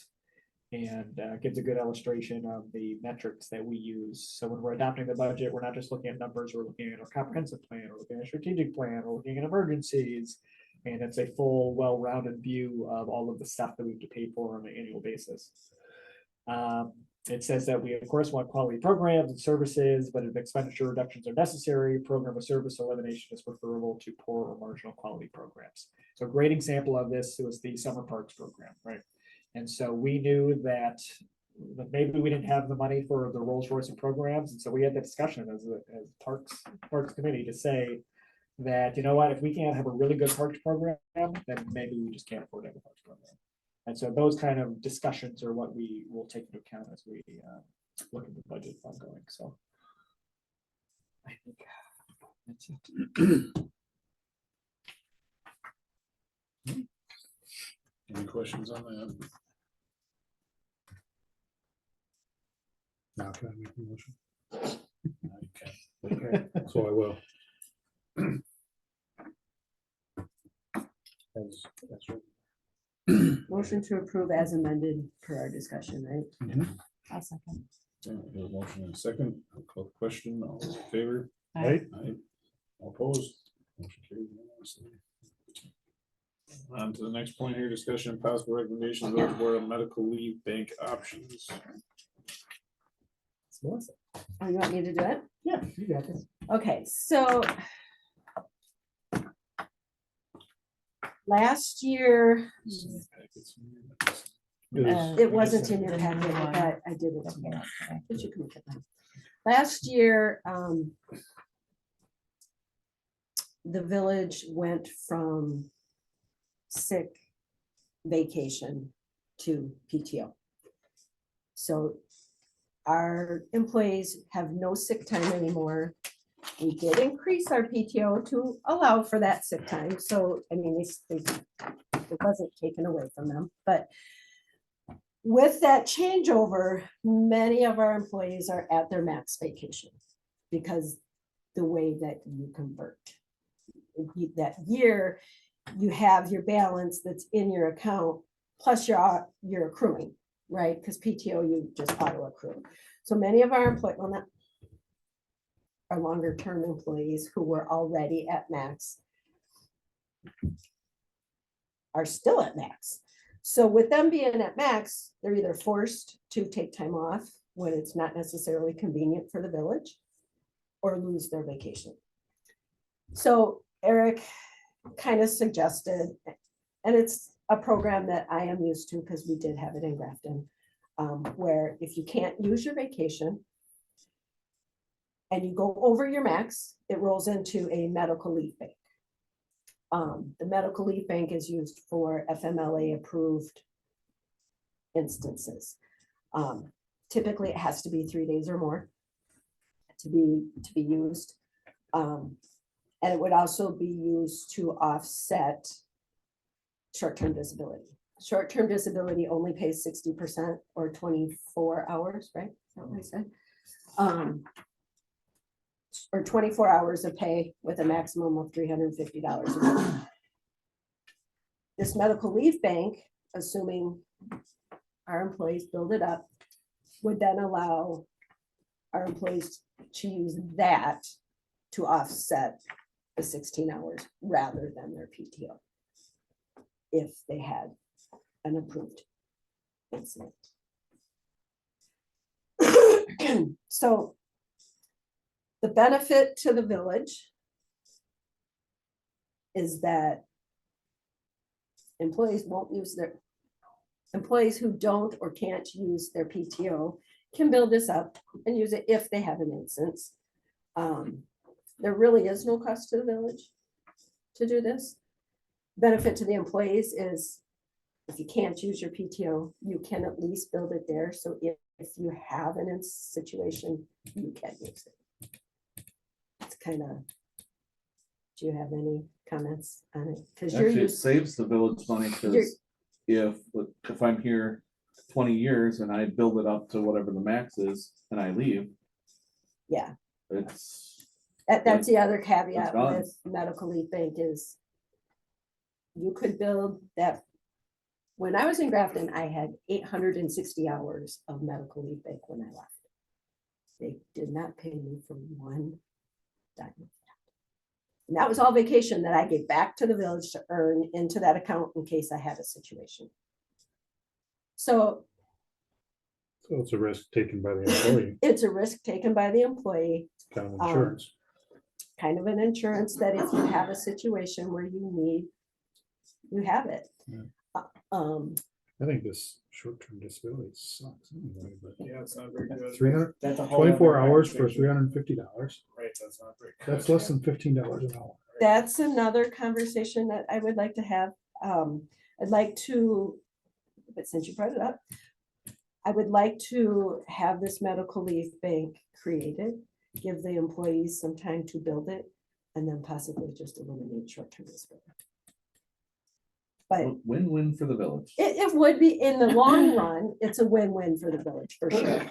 Speaker 1: and gives a good illustration of the metrics that we use. So when we're adopting the budget, we're not just looking at numbers, we're looking at our comprehensive plan, we're looking at a strategic plan, we're looking at emergencies, and it's a full, well-rounded view of all of the stuff that we have to pay for on an annual basis. It says that we, of course, want quality programs and services, but if expenditure reductions are necessary, program of service elimination is preferable to poor or marginal quality programs. So a great example of this was the summer parks program, right? And so we knew that maybe we didn't have the money for the Rolls Royce of programs, and so we had the discussion as Parks Committee to say that, you know what, if we can't have a really good parks program, then maybe we just can't afford to have a parks program. And so those kind of discussions are what we will take into account as we look at the budget ongoing. So I think that's it.
Speaker 4: Any questions on that?
Speaker 2: Now can I make a motion?
Speaker 4: Okay.
Speaker 2: So I will.
Speaker 7: Motion to approve as amended per our discussion, right?
Speaker 6: I'll second.
Speaker 4: Okay, we have a motion and a second. I'll call the question. All those in favor?
Speaker 2: Right?
Speaker 4: Aye. All opposed? Motion carried unanimously. On to the next point here, discussion and possible recommendations of the Board of Medical Leave Bank options.
Speaker 7: Oh, you want me to do it?
Speaker 1: Yeah, you got this.
Speaker 7: Okay, so last year, it wasn't in your packet, but I did it. Okay. But you can look at that. Last year, the village went from sick vacation to PTO. So our employees have no sick time anymore. We did increase our PTO to allow for that sick time. So, I mean, it wasn't taken away from them, but with that changeover, many of our employees are at their max vacation because the way that you convert. That year, you have your balance that's in your account, plus you're accruing, right? Because PTO, you just auto accrue. So many of our employees, well, not our longer term employees who were already at max are still at max. So with them being at max, they're either forced to take time off when it's not necessarily convenient for the village or lose their vacation. So Eric kind of suggested, and it's a program that I am used to because we did have it in Grafton, where if you can't use your vacation and you go over your max, it rolls into a medical leave bank. The medical leave bank is used for FMLA approved instances. Typically, it has to be 3 days or more to be used. And it would also be used to offset short-term disability. Short-term disability only pays 60% or 24 hours, right? Is that what I said? Or 24 hours of pay with a maximum of $350 a month. This medical leave bank, assuming our employees build it up, would then allow our employees to use that to offset the 16 hours rather than their PTO if they had an approved incident. So the benefit to the village is that employees who don't or can't use their PTO can build this up and use it if they have an instance. There really is no cost to the village to do this. Benefit to the employees is if you can't use your PTO, you can at least build it there. So if you have an situation, you can use it. It's kind of, do you have any comments on it? Because you're
Speaker 8: Actually, it
Speaker 7: used,
Speaker 8: saves the village money, because if I'm here 20 years and I build it up to whatever the max is and I leave,
Speaker 7: yeah,
Speaker 8: it's,
Speaker 7: that's the other caveat
Speaker 8: gone.
Speaker 7: with medical leave bank is you could build that. When I was in Grafton, I had 860 hours of medical leave bank when I left. They did not pay me for one dime. And that was all vacation that I gave back to the village to earn into that account in case I had a situation. So
Speaker 2: So it's a risk taken by the employee,
Speaker 7: it's a risk taken by the employee,
Speaker 2: kind of insurance.
Speaker 7: kind of an insurance that if you have a situation where you need, you have it.
Speaker 2: Yeah.
Speaker 7: Um,
Speaker 2: I think this short-term disability sucks anyway, but
Speaker 1: Yeah, it's not very good.
Speaker 2: 300,
Speaker 1: That's a whole
Speaker 2: 24
Speaker 1: other
Speaker 2: hours for
Speaker 1: conversation.
Speaker 2: $350.
Speaker 1: Right, that's not very.
Speaker 2: That's
Speaker 1: good,
Speaker 2: less than $15 an hour.
Speaker 7: that's another conversation that I would like to have. I'd like to, but since you brought it up, I would like to have this medical leave bank created, give the employees some time to build it, and then possibly just eliminate short-term disability. But
Speaker 8: win-win for the village.
Speaker 7: it would be, in the long run, it's a win-win for the village, for sure.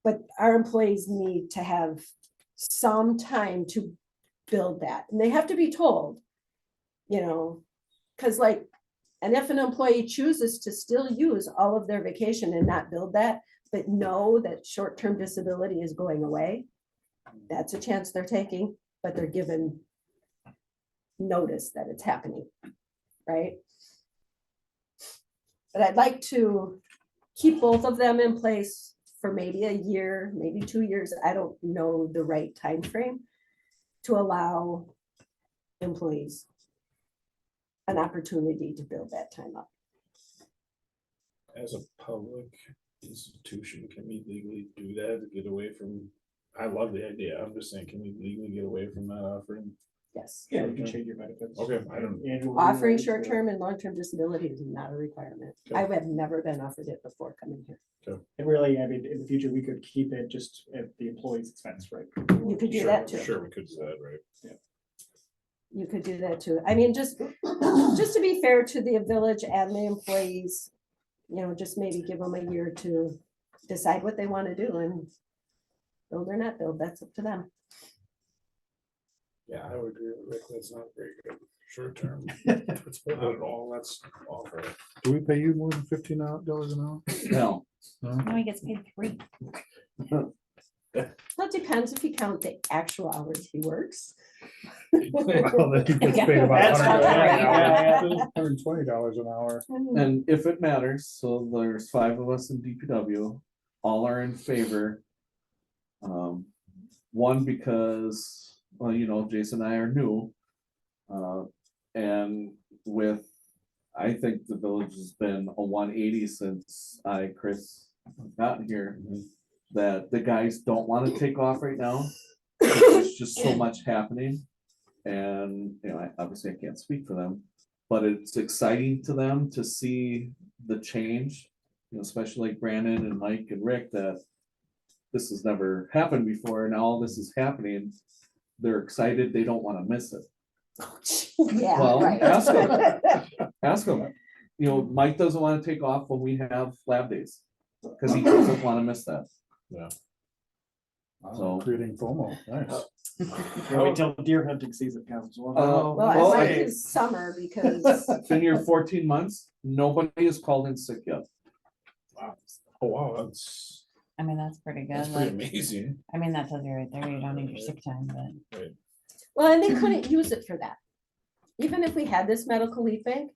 Speaker 7: But our employees need to have some time to build that, and they have to be told, because like, and if an employee chooses to still use all of their vacation and not build that, but know that short-term disability is going away, that's a chance they're taking, but they're given notice that it's happening, right? But I'd like to keep both of them in place for maybe a year, maybe 2 years. I don't know the right time frame to allow employees an opportunity to build that time up.
Speaker 4: As a public institution, can we legally do that to get away from? I love the idea. I'm just saying, can we legally get away from that offering?
Speaker 7: Yes.
Speaker 1: Yeah, you can change your benefits.
Speaker 4: Okay, I don't.
Speaker 1: Annual
Speaker 7: Offering
Speaker 1: rate,
Speaker 7: short-term and long-term disability is not a requirement. I have never been offered it before coming here.
Speaker 1: And really, I mean, in the future, we could keep it just at the employee's expense, right?
Speaker 7: You could do
Speaker 4: Sure,
Speaker 7: that too.
Speaker 4: Sure, we could do that, right?
Speaker 7: You could do that too. I mean, just to be fair to the village and the employees, just maybe give them a year to decide what they want to do, and build or not build, that's up to them.
Speaker 4: Yeah, I would agree with Rick. That's not very good. Short term. Not at all. That's awful.
Speaker 2: Do we pay you more than $15 an hour?
Speaker 8: No,
Speaker 2: No?
Speaker 6: No, he gets paid 3.
Speaker 7: Well, it depends if you count the actual hours he works.
Speaker 2: Well, then he gets paid about
Speaker 1: That's not right.
Speaker 2: $120 an hour.
Speaker 8: and if it matters, so there's 5 of us in DPW, all are in favor. One, because, well, Jason and I are new. And with, I think the village has been a 180 since Chris got here. That the guys don't want to take off right now. There's just so much happening. And, obviously I can't speak for them, but it's exciting to them to see the change, especially like Brandon and Mike and Rick, that this has never happened before. And all this is happening. They're excited. They don't want to miss it.
Speaker 7: Yeah,
Speaker 8: Well,
Speaker 7: right.
Speaker 8: Ask them. Mike doesn't want to take off when we have lab days because he doesn't want to miss that.
Speaker 4: Yeah.
Speaker 8: So-
Speaker 2: Creating FOMO, nice.
Speaker 1: Wait till deer hunting season comes.
Speaker 7: Well,
Speaker 8: Well,
Speaker 7: I like
Speaker 8: hey.
Speaker 7: his summer because
Speaker 8: It's been here 14 months. Nobody has called in sick yet.
Speaker 4: Wow. Oh, wow, that's
Speaker 6: I mean, that's pretty good.
Speaker 4: pretty
Speaker 6: Like,
Speaker 4: amazing.
Speaker 6: I mean, that tells you right there, you don't need your sick time, but
Speaker 7: well, and they couldn't use it for that. Even if we had this medical leave bank,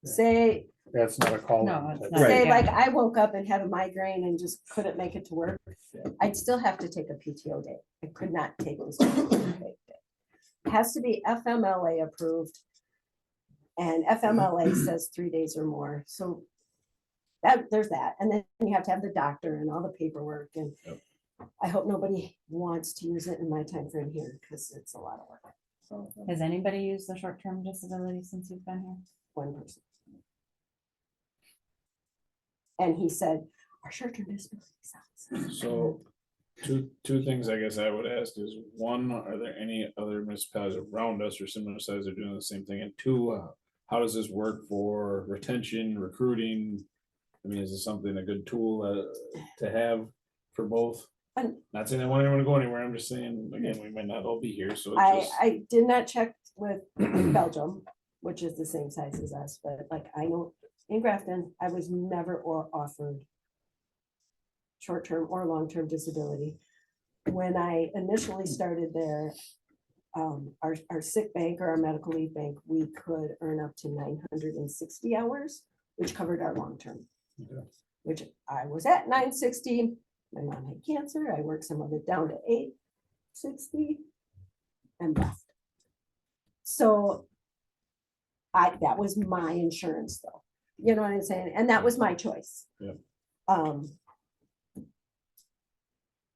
Speaker 7: say,
Speaker 2: That's not a call.
Speaker 6: No, it's
Speaker 2: type
Speaker 6: not.
Speaker 2: thing.
Speaker 7: say
Speaker 6: Yeah.
Speaker 7: like I woke up and had a migraine and just couldn't make it to work, I'd still have to take a PTO day. I could not take this. It has to be FMLA approved. And FMLA says 3 days or more, so there's that. And then you have to have the doctor and all the paperwork, and
Speaker 4: Yep.
Speaker 7: I hope nobody wants to use it in my time frame here, because it's a lot of work. So
Speaker 6: has anybody used the short-term disability since you've been here?
Speaker 7: one person. And he said, our short-term disability sucks.
Speaker 4: So, two things I guess I would ask is, one, are there any other municipalities around us or similar size that are doing the same thing? And two, how does this work for retention, recruiting? I mean, is this something, a good tool to have for both?
Speaker 7: And-
Speaker 4: Not saying I want anyone to go anywhere, I'm just saying, again, we might not all be here, so.
Speaker 7: I,
Speaker 4: it's just-
Speaker 7: I did not check with Belgium, which is the same size as us, but like I know in Grafton, I was never or offered short-term or long-term disability. When I initially started there, our sick bank or our medical leave bank, we could earn up to 960 hours, which covered our long-term.
Speaker 4: Okay.
Speaker 7: Which I was at 960. My mom had cancer. I worked some of it down to 860 and left. So that was my insurance though. You know what I'm saying? And that was my choice.
Speaker 4: Yeah.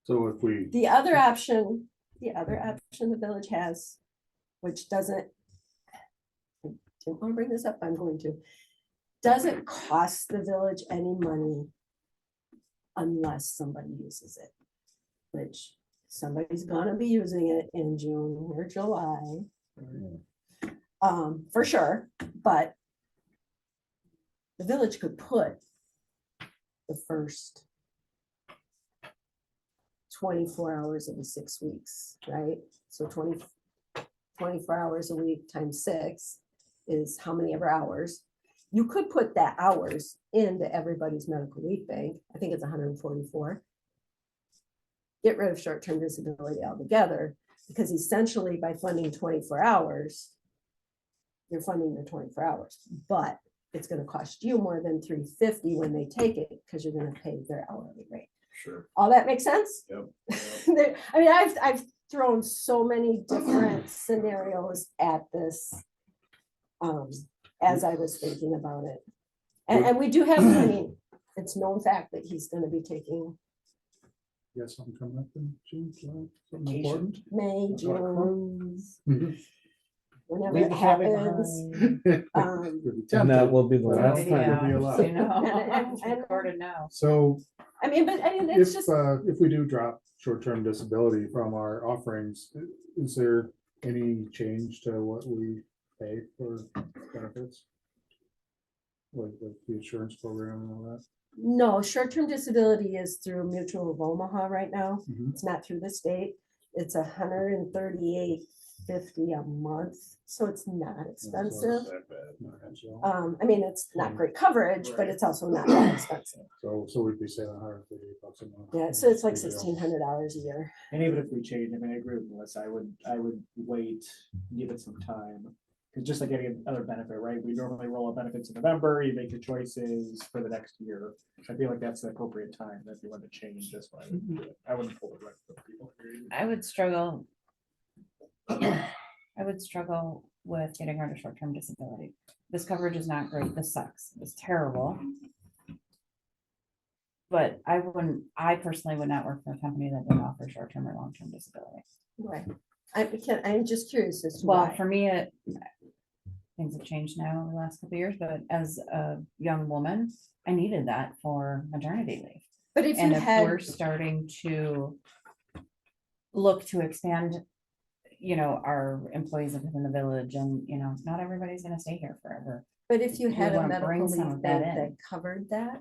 Speaker 2: So if we,
Speaker 7: The other option the village has, which doesn't, I didn't want to bring this up, I'm going to, doesn't cost the village any money unless somebody uses it, which somebody's gonna be using it in June or July. For sure, but the village could put the first 24 hours every 6 weeks, right? So 24 hours a week times 6 is how many ever hours. You could put that hours into everybody's medical leave bank. I think it's 144. Get rid of short-term disability altogether, because essentially by funding 24 hours, you're funding the 24 hours, but it's gonna cost you more than $350 when they take it, because you're gonna pay their hourly rate.
Speaker 4: Sure.
Speaker 7: All that makes sense?
Speaker 4: Yep.
Speaker 7: I mean, I've thrown so many different scenarios at this as I was thinking about it. And we do have, I mean, it's known fact that he's gonna be taking
Speaker 2: you got something coming up in June, July, something important?
Speaker 7: May, June,
Speaker 2: Mhm.
Speaker 7: whenever
Speaker 1: Leave
Speaker 7: it
Speaker 1: the family
Speaker 7: happens.
Speaker 2: Would be
Speaker 8: And that
Speaker 2: tempted,
Speaker 8: will be the
Speaker 2: but
Speaker 8: last
Speaker 2: I don't think it'll be
Speaker 6: Yeah.
Speaker 2: allowed.
Speaker 6: You know,
Speaker 7: And-
Speaker 6: it's recorded now.
Speaker 2: So
Speaker 7: I mean, but I mean, it's
Speaker 2: if,
Speaker 7: just,
Speaker 2: if we do drop short-term disability from our offerings, is there any change to what we pay for benefits? Like the insurance program and all that?
Speaker 7: no, short-term disability is through Mutual of Omaha right now.
Speaker 2: Mhm.
Speaker 7: It's not through the state. It's $138.50 a month, so it's not expensive.
Speaker 4: That bad.
Speaker 2: Okay, so-
Speaker 7: I mean, it's not great coverage, but it's also not that expensive.
Speaker 2: So we'd be saving $138 a month.
Speaker 7: Yeah, so it's like
Speaker 2: Good deal.
Speaker 7: $1,600 a year.
Speaker 1: And even if we change, I mean, I agree with Melissa, I would wait, give it some time. Cause just like any other benefit, right? We normally roll out benefits in November, you make your choices for the next year. I feel like that's the appropriate time that if you want to change this one. I wouldn't pull the rest of the people.
Speaker 6: I would struggle with getting rid of short-term disability. This coverage is not great. This sucks. It's terrible. But I personally would not work for a company that didn't offer short-term or long-term disability.
Speaker 7: Right. I'm just curious as to
Speaker 6: Well,
Speaker 7: why.
Speaker 6: for me, things have changed now in the last couple of years, but as a young woman, I needed that for maternity leave.
Speaker 7: But if you
Speaker 6: And if we're
Speaker 7: had,
Speaker 6: starting to look to expand, our employees within the village and, not everybody's gonna stay here forever.
Speaker 7: but if you
Speaker 6: we
Speaker 7: had a
Speaker 6: wanna
Speaker 7: medical
Speaker 6: bring some
Speaker 7: leave
Speaker 6: of that
Speaker 7: bank that
Speaker 6: in.
Speaker 7: covered that,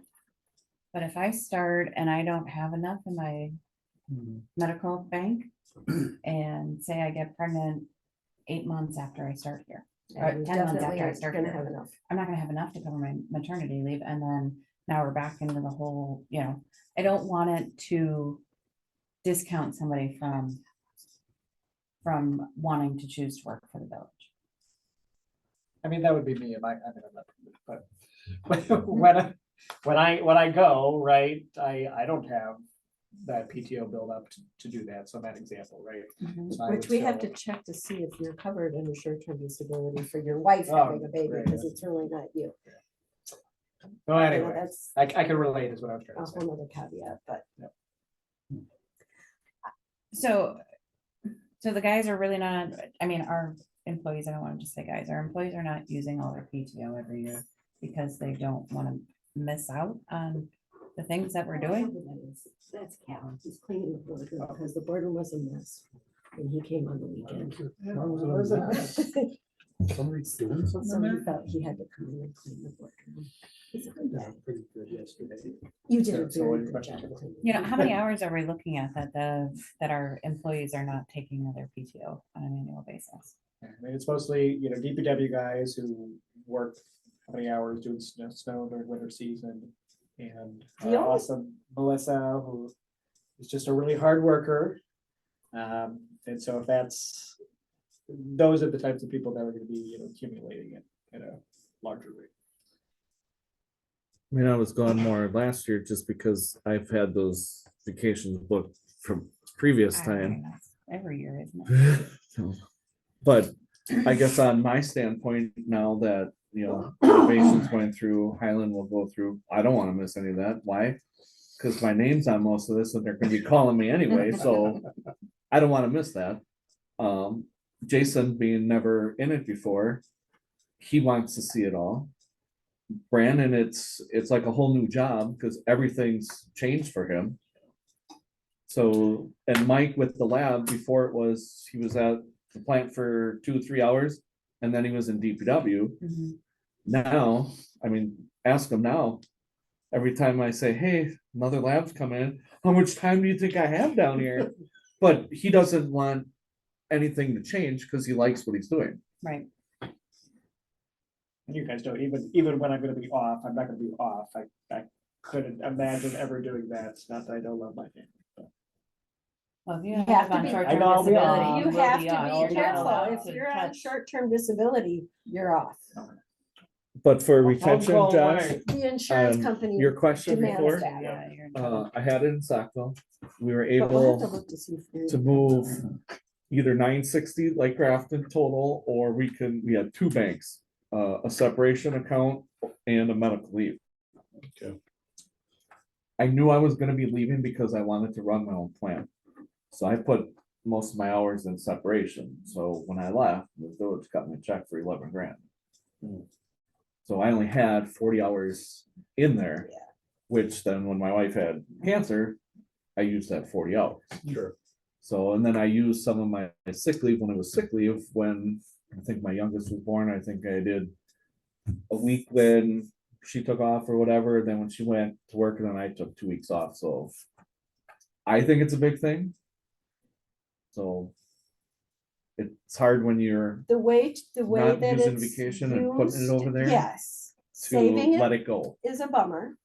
Speaker 6: But if I start and I don't have enough in my
Speaker 2: Mhm.
Speaker 6: medical bank and say I get pregnant 8 months after I start here,
Speaker 7: yeah, you
Speaker 6: 10 months
Speaker 7: definitely
Speaker 6: after I
Speaker 7: aren't
Speaker 6: start
Speaker 7: gonna
Speaker 6: here.
Speaker 7: have enough.
Speaker 6: I'm not gonna have enough to cover my maternity leave, and then now we're back into the whole, I don't want it to discount somebody from wanting to choose to work for the village.
Speaker 1: I mean, that would be me if I'm not, but when I go, right, I don't have that PTO build up to do that. So that example, right? So I
Speaker 7: Which
Speaker 1: would
Speaker 7: we have to
Speaker 1: still-
Speaker 7: check to see if you're covered under short-term disability for your wife
Speaker 1: Oh,
Speaker 7: having a baby,
Speaker 1: great.
Speaker 7: because it's really not you.
Speaker 1: No,
Speaker 7: You know,
Speaker 1: anyway,
Speaker 7: that's
Speaker 1: I can relate is what I was trying
Speaker 7: a
Speaker 1: to say.
Speaker 7: whole nother caveat, but
Speaker 6: So the guys are really not, I mean, our employees, I don't want to just say guys, our employees are not using all their PTO every year because they don't want to miss out on the things that we're
Speaker 7: I don't know
Speaker 6: doing?
Speaker 7: who that is. That's Cal. He's cleaning the boardroom because the boardroom was a mess. And he came on the weekend.
Speaker 2: How was it a mess? Somebody's doing something
Speaker 7: Somebody
Speaker 2: there?
Speaker 7: felt he had to come in and clean the boardroom. He's a good guy.
Speaker 2: Pretty good yesterday.
Speaker 7: You did
Speaker 1: Yeah,
Speaker 7: a
Speaker 1: so
Speaker 7: very
Speaker 1: what
Speaker 7: good
Speaker 1: question?
Speaker 7: job. cleaning.
Speaker 6: You know, how many hours are we looking at that our employees are not taking their PTO on an annual basis?
Speaker 1: I mean, it's mostly, DPW guys who work how many hours doing snow during winter season. And
Speaker 7: The only-
Speaker 1: awesome Melissa, who is just a really hard worker. And so if those are the types of people that are gonna be, accumulating it at a larger rate.
Speaker 8: I mean, I was gone more last year just because I've had those vacations booked from previous
Speaker 6: I
Speaker 8: time.
Speaker 6: mean, that's every year, isn't it?
Speaker 8: So, but I guess on my standpoint, now that, innovation's going through, Highland will go through, I don't wanna miss any of that. Why? Cause my name's on most of this and they're gonna be calling me anyway, so I don't wanna miss that. Jason being never in it before, he wants to see it all. Brandon, it's like a whole new job because everything's changed for him. So, and Mike with the lab, before he was at the plant for 2 or 3 hours, and then he was in DPW.
Speaker 6: Mhm.
Speaker 8: Now, I mean, ask him now. Every time I say, hey, another lab's coming in, how much time do you think I have down here? But he doesn't want anything to change because he likes what he's doing.
Speaker 6: Right.
Speaker 1: And you guys know, even when I'm gonna be off, I'm not gonna be off. I couldn't imagine ever doing that. It's not that I don't love my family.
Speaker 6: Well, if
Speaker 7: You
Speaker 6: you
Speaker 7: have
Speaker 6: have
Speaker 7: to
Speaker 6: on
Speaker 7: be-
Speaker 6: short-term
Speaker 1: I know I'll be
Speaker 6: disability,
Speaker 1: off.
Speaker 7: You
Speaker 6: will
Speaker 7: have
Speaker 6: be
Speaker 7: to
Speaker 6: off.
Speaker 7: be
Speaker 6: You're not
Speaker 7: careful.
Speaker 6: allowed
Speaker 7: If
Speaker 6: to
Speaker 7: you're on
Speaker 6: touch-
Speaker 7: short-term disability, you're off.
Speaker 8: But for
Speaker 1: I'll
Speaker 8: retention,
Speaker 1: go
Speaker 8: Josh,
Speaker 1: away.
Speaker 7: The insurance
Speaker 8: Um,
Speaker 7: company.
Speaker 8: your question
Speaker 7: demands
Speaker 8: before,
Speaker 7: that.
Speaker 6: Yeah, you're in trouble.
Speaker 8: I had it in Sackville. We were
Speaker 7: But we'll have to
Speaker 8: able
Speaker 7: look to see if there's-
Speaker 8: to move either 960 like Grafton total, or we had two banks, a separation account and a medical leave.
Speaker 4: Okay.
Speaker 8: I knew I was gonna be leaving because I wanted to run my own plant. So I put most of my hours in separation. So when I left, the village cut me a check for 11 grand. So I only had 40 hours in there.
Speaker 7: Yeah.
Speaker 8: Which then when my wife had cancer, I used that 40 hours.
Speaker 4: Sure.
Speaker 8: So, and then I used some of my sick leave when it was sick leave, when I think my youngest was born. I think I did a week when she took off or whatever, then when she went to work, and then I took 2 weeks off, so. I think it's a big thing. So. It's hard when you're
Speaker 7: The way
Speaker 8: not
Speaker 7: that
Speaker 8: using
Speaker 7: it's
Speaker 8: vacation and putting it
Speaker 7: used,
Speaker 8: over there
Speaker 7: yes.
Speaker 8: to
Speaker 7: Saving
Speaker 8: let
Speaker 7: it
Speaker 8: it go.
Speaker 7: is a bummer.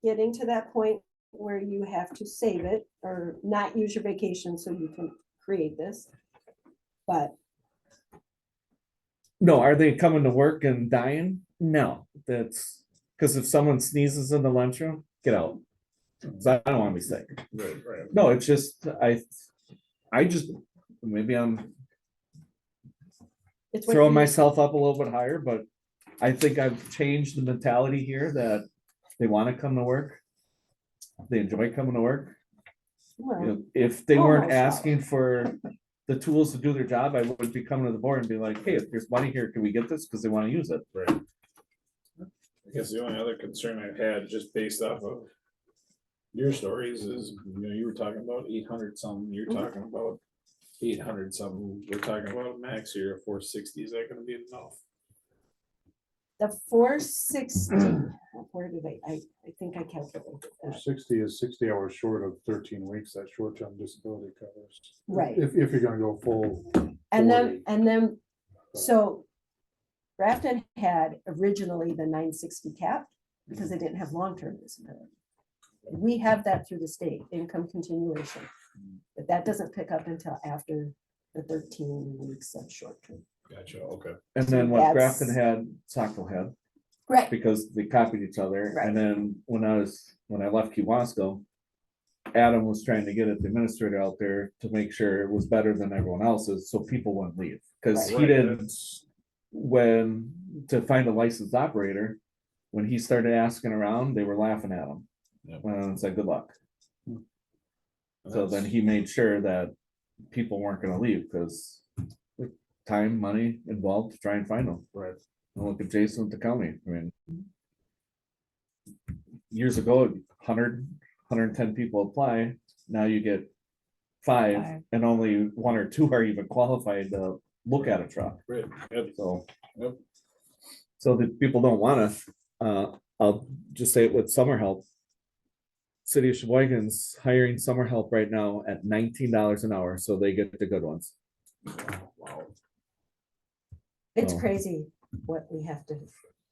Speaker 7: Getting to that point where you have to save it or not use your vacation so you can create this. But
Speaker 8: No, are they coming to work and dying? No, that's, because if someone sneezes in the lunchroom, get out. 'Cause I don't wanna be sick.
Speaker 4: Right, right.
Speaker 8: No, it's just, I just, maybe I'm
Speaker 7: it's what
Speaker 8: throwing
Speaker 7: you-
Speaker 8: myself up a little bit higher, but I think I've changed the mentality here that they wanna come to work. They enjoy coming to work. You
Speaker 7: well,
Speaker 8: know, if they weren't
Speaker 7: Almost all.
Speaker 8: asking for the tools to do their job, I would be coming to the board and be like, hey, if there's money here, can we get this? Cause they wanna use it.
Speaker 4: Right. I guess the only other concern I've had, just based off of your stories, is, you were talking about 800 something, you're talking about 800 something, we're talking about a max here of 460, is that gonna be enough?
Speaker 7: The 460, where did I think I calculated that.
Speaker 2: 60 is 60 hours short of 13 weeks that short-term disability covers.
Speaker 7: Right.
Speaker 2: If you're gonna go full.
Speaker 7: And
Speaker 2: 40.
Speaker 7: then, so Grafton had originally the 960 cap because they didn't have long-term disability. We have that through the state income continuation, but that doesn't pick up until after the 13 weeks of short-term.
Speaker 4: Gotcha, okay.
Speaker 8: And
Speaker 7: So
Speaker 8: then what
Speaker 7: that's-
Speaker 8: Grafton had, Saco had,
Speaker 7: Right.
Speaker 8: because they copied each other.
Speaker 7: Right.
Speaker 8: And then when I left Kiwasko, Adam was trying to get the administrator out there to make sure it was better than everyone else's, so people wouldn't leave. Cause he
Speaker 4: Right,
Speaker 8: didn't,
Speaker 4: that's-
Speaker 8: to find a licensed operator, when he started asking around, they were laughing at him.
Speaker 4: Yep.
Speaker 8: And said, good luck. So then
Speaker 4: that's-
Speaker 8: he made sure that people weren't gonna leave, cause time, money involved to try and find them.
Speaker 4: Right.
Speaker 8: And look at Jason at the county, I mean. years ago, 110 people apply, now you get five,
Speaker 6: Five.
Speaker 8: and only one or two are even qualified to look at a truck,
Speaker 4: Right. Yep.
Speaker 8: so.
Speaker 4: Yep.
Speaker 8: So that people don't wanna, I'll just say it with summer help. City of Sheboygan's hiring summer help right now at $19 an hour, so they get the good ones.
Speaker 4: Wow.
Speaker 7: It's
Speaker 8: Oh.
Speaker 7: crazy what we have to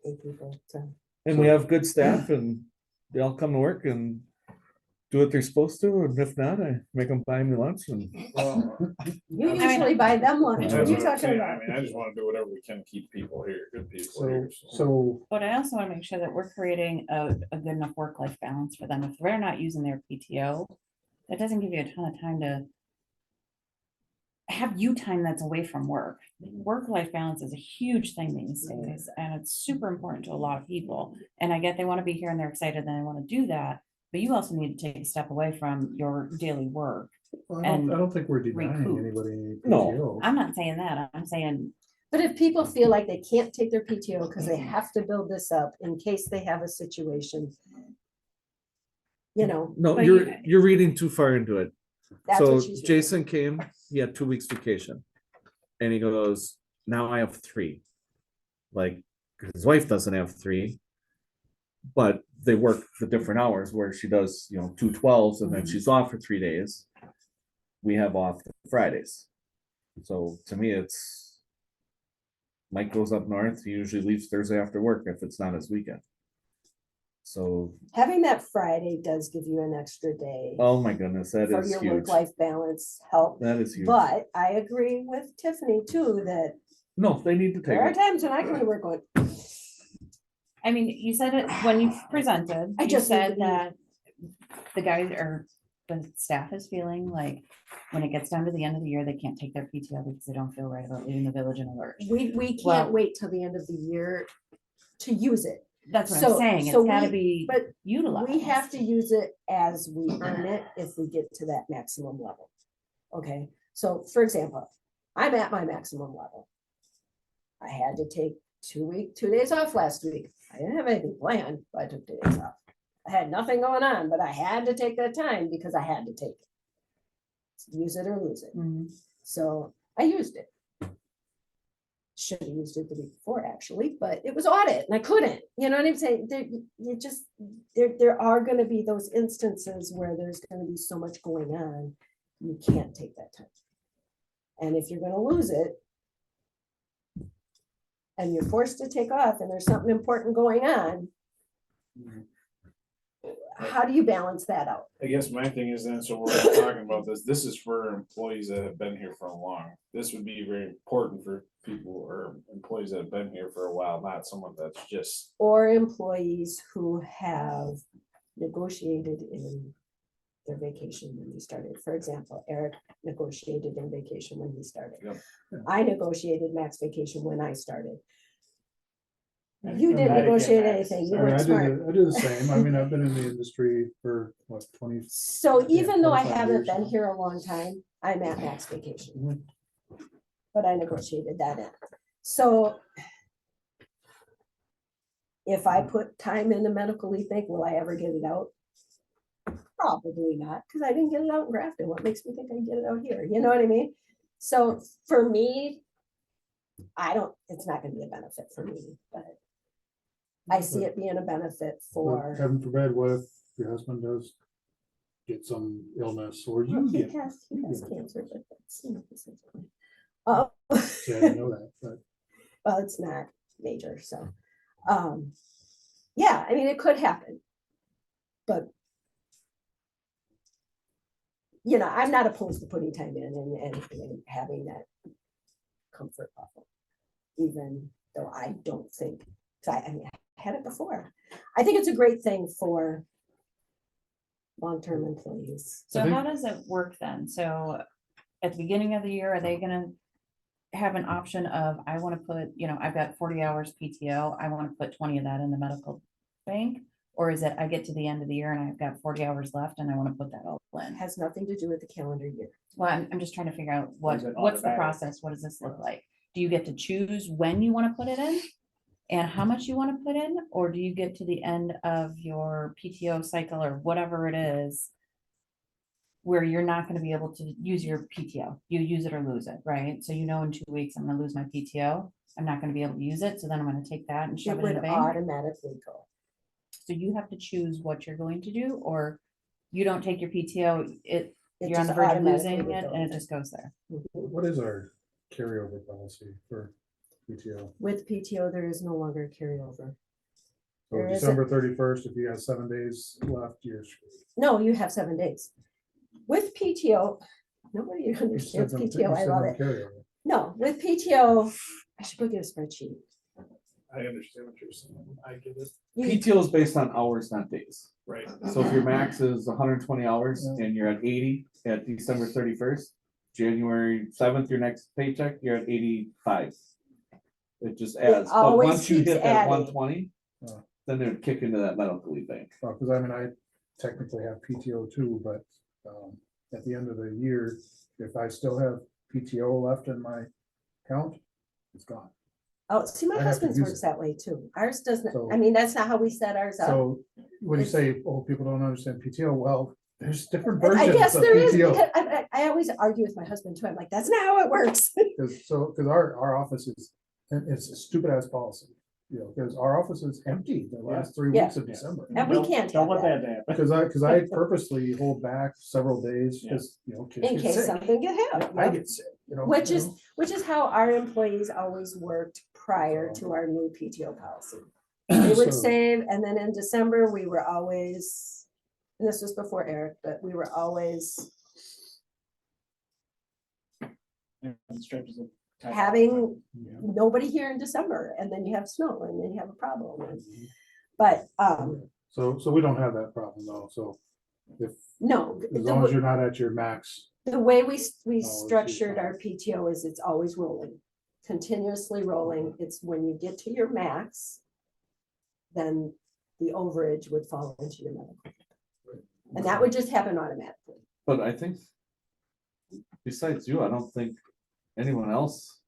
Speaker 7: pay people to.
Speaker 8: And we have good staff and they all come to work and do what they're supposed to, and if not, I make them buy me lunch and.
Speaker 4: Well,
Speaker 7: You
Speaker 6: mean-
Speaker 7: usually buy them lunch. What are
Speaker 4: that's
Speaker 7: you
Speaker 4: what I'm
Speaker 7: talking
Speaker 4: saying.
Speaker 7: about?
Speaker 4: I mean, I just wanna do whatever we can to keep people here, good people
Speaker 2: So,
Speaker 4: here.
Speaker 2: so
Speaker 6: But I also want to make sure that we're creating a good enough work-life balance for them. If they're not using their PTO, that doesn't give you a ton of time to have you time that's away from work. Work-life balance is a huge thing these days, and it's super important to a lot of people. And I get they want to be here and they're excited and they want to do that, but you also need to take a step away from your daily work.
Speaker 2: I
Speaker 6: And
Speaker 2: don't think we're denying
Speaker 6: recoup.
Speaker 2: anybody. any
Speaker 8: No.
Speaker 2: PTO.
Speaker 6: I'm not saying that, I'm saying,
Speaker 7: But if people feel like they can't take their PTO because they have to build this up in case they have a situation. No,
Speaker 8: No,
Speaker 6: But
Speaker 8: you're reading too far into it.
Speaker 7: that's
Speaker 8: So
Speaker 7: what she's.
Speaker 8: Jason came, he had 2 weeks vacation. And he goes, now I have 3. Like, his wife doesn't have 3. But they work the different hours where she does, 2 12s and then she's off for 3 days. We have off Fridays. So to me, it's Mike goes up north, he usually leaves Thursday after work if it's not his weekend. So,
Speaker 7: Having that Friday does give you an extra day
Speaker 8: oh my goodness, that
Speaker 7: for
Speaker 8: is
Speaker 7: your
Speaker 8: huge.
Speaker 7: work-life balance help.
Speaker 8: That is huge.
Speaker 7: But I agree with Tiffany too, that
Speaker 8: No, they need to take
Speaker 7: there are
Speaker 8: it.
Speaker 7: times when I come to work going,
Speaker 6: I mean, you said it when you presented,
Speaker 7: I
Speaker 6: you
Speaker 7: just need to
Speaker 6: said
Speaker 7: be-
Speaker 6: that the guys or the staff is feeling like when it gets down to the end of the year, they can't take their PTO because they don't feel right about leaving the village in a lurch.
Speaker 7: we
Speaker 6: Well-
Speaker 7: can't wait till the end of the year to use it.
Speaker 6: That's what
Speaker 7: So-
Speaker 6: I'm saying.
Speaker 7: so
Speaker 6: It's gotta
Speaker 7: we-
Speaker 6: be
Speaker 7: but
Speaker 6: utilized.
Speaker 7: We have to use it as we earn it if we get to that maximum level. Okay, so for example, I'm at my maximum level. I had to take 2 days off last week. I didn't have anything planned, but I took days off. I had nothing going on, but I had to take that time because I had to take it. Use it or lose it.
Speaker 6: Mhm.
Speaker 7: So I used it. Should have used it the week before, actually, but it was audit and I couldn't, you know what I'm saying? There are gonna be those instances where there's gonna be so much going on, you can't take that time. And if you're gonna lose it and you're forced to take off and there's something important going on, how do you balance that out?
Speaker 4: I guess my thing is then, so we're talking about this is for employees that have been here for a long. This would be very important for people or employees that have been here for a while, not someone that's just.
Speaker 7: Or employees who have negotiated in their vacation when he started. For example, Eric negotiated in vacation when he started.
Speaker 4: Yep.
Speaker 7: I negotiated max vacation when I started.
Speaker 1: And-
Speaker 7: You
Speaker 1: and
Speaker 7: didn't
Speaker 1: I didn't
Speaker 7: negotiate
Speaker 1: get
Speaker 7: anything.
Speaker 1: max.
Speaker 7: You
Speaker 2: I mean,
Speaker 7: weren't smart.
Speaker 2: I do the same. I mean, I've been in the industry for what, 20,
Speaker 7: So even though I
Speaker 2: 25
Speaker 7: haven't
Speaker 2: years
Speaker 7: been
Speaker 2: now.
Speaker 7: here a long time, I'm at max vacation.
Speaker 2: Mhm.
Speaker 7: But I negotiated that in. So if I put time in the medical leave bank, will I ever get it out? Probably not, because I didn't get it out in Grafton. What makes me think I can get it out here? You know what I mean? So for me, it's not gonna be a benefit for me, but I see it being a benefit
Speaker 2: But
Speaker 7: for.
Speaker 2: heaven forbid, what if your husband does get some illness or
Speaker 7: Well,
Speaker 2: you
Speaker 7: he
Speaker 2: get?
Speaker 7: has
Speaker 2: you get it.
Speaker 7: cancer, but that's, besides the point. Oh.
Speaker 2: See, I didn't know that, but
Speaker 7: Well, it's not major, so, yeah, I mean, it could happen. But I'm not opposed to putting time in and having that comfort level. Even though I don't think, 'cause I mean, I had it before. I think it's a great thing for long-term employees.
Speaker 6: So
Speaker 2: I think-
Speaker 6: how does it work then? So at the beginning of the year, are they gonna have an option of, I wanna put, I've got 40 hours PTO, I wanna put 20 of that in the medical bank? Or is it, I get to the end of the year and I've got 40 hours left and I wanna put that all
Speaker 7: It
Speaker 6: in?
Speaker 7: has nothing to do with the calendar year.
Speaker 6: Well, I'm just trying to figure out
Speaker 1: Is it
Speaker 6: what's the
Speaker 1: automatic?
Speaker 6: process? What does this look like? Do you get to choose when you wanna put it in? and how much you want to put in, or do you get to the end of your PTO cycle or whatever it is, where you're not gonna be able to use your PTO, you use it or lose it, right? So you know in 2 weeks, I'm gonna lose my PTO, I'm not gonna be able to use it, so then I'm gonna take that and
Speaker 7: It
Speaker 6: shove it in
Speaker 7: would
Speaker 6: the bank.
Speaker 7: automatically go.
Speaker 6: So you have to choose what you're going to do, or you don't take your PTO,
Speaker 7: It
Speaker 6: you're on
Speaker 7: just
Speaker 6: the verge of
Speaker 7: automatically
Speaker 6: losing
Speaker 7: would
Speaker 6: it
Speaker 7: go
Speaker 6: and it
Speaker 7: in.
Speaker 6: just goes there.
Speaker 2: What is our carryover policy for PTO?
Speaker 7: With PTO, there is no longer a carryover.
Speaker 2: So
Speaker 7: There is a-
Speaker 2: December 31st, if you have 7 days left, you're screwed.
Speaker 7: No, you have 7 days. With PTO, nobody
Speaker 2: You said
Speaker 7: understands
Speaker 2: no-
Speaker 7: PTO,
Speaker 2: you
Speaker 7: I
Speaker 2: said
Speaker 7: love
Speaker 2: no
Speaker 7: it.
Speaker 2: carryover.
Speaker 7: No, with PTO, I should look at a spreadsheet.
Speaker 4: I understand what you're saying. I get it.
Speaker 7: You-
Speaker 8: PTO is based on hours, not days.
Speaker 4: Right.
Speaker 8: So if your max is 120 hours
Speaker 2: Yeah.
Speaker 8: and you're at 80 at December 31st, January 7th, your next paycheck, you're at 85. It just adds, but
Speaker 7: always
Speaker 8: once you
Speaker 7: keeps
Speaker 8: hit that
Speaker 7: adding.
Speaker 8: 120,
Speaker 2: Yeah.
Speaker 8: then it would kick into that medical leave bank.
Speaker 2: Well, because I mean, I technically have PTO too, but at the end of the year, if I still have PTO left in my account, it's gone.
Speaker 7: Oh, see, my
Speaker 2: I have to
Speaker 7: husband's
Speaker 2: use
Speaker 7: works
Speaker 2: it.
Speaker 7: that way too. Ours doesn't,
Speaker 2: So-
Speaker 7: I mean, that's not how we set ours up.
Speaker 2: So when you
Speaker 7: It's-
Speaker 2: say, oh, people don't understand PTO, well, there's different
Speaker 7: I
Speaker 2: versions
Speaker 7: guess
Speaker 2: of
Speaker 7: there is,
Speaker 2: PTO.
Speaker 7: because I always argue with my husband too. I'm like, that's not how it works.
Speaker 2: Because our office is, and it's a stupid ass policy, you know, because our office is empty the last 3
Speaker 7: Yeah.
Speaker 2: weeks of December.
Speaker 7: And we
Speaker 1: Don't-
Speaker 7: can't
Speaker 1: Don't
Speaker 7: have
Speaker 1: let
Speaker 7: that.
Speaker 1: that happen.
Speaker 2: Because I purposely hold back several days, because, you know, kids
Speaker 7: In
Speaker 2: get
Speaker 7: case
Speaker 2: sick.
Speaker 7: something could happen.
Speaker 2: I
Speaker 7: Yep.
Speaker 2: get sick, you know.
Speaker 7: Which
Speaker 2: you
Speaker 7: is,
Speaker 2: know.
Speaker 7: which is how our employees always worked prior to our new PTO policy. They would
Speaker 2: So-
Speaker 7: save, and then in December, we were always, and this was before Eric, but we were always
Speaker 1: In stretches of time.
Speaker 7: having
Speaker 2: Yeah.
Speaker 7: nobody here in December, and then you have snow, and then you have a problem. But,
Speaker 2: So we don't have that problem though, so if,
Speaker 7: no,
Speaker 2: as long as you're not at your max,
Speaker 7: the way we
Speaker 2: you're
Speaker 7: structured
Speaker 2: fine.
Speaker 7: our PTO is it's always rolling, continuously rolling. It's when you get to your max, then the overage would fall into your medical. And that would just happen automatically.
Speaker 8: But I think besides you, I don't think anyone else,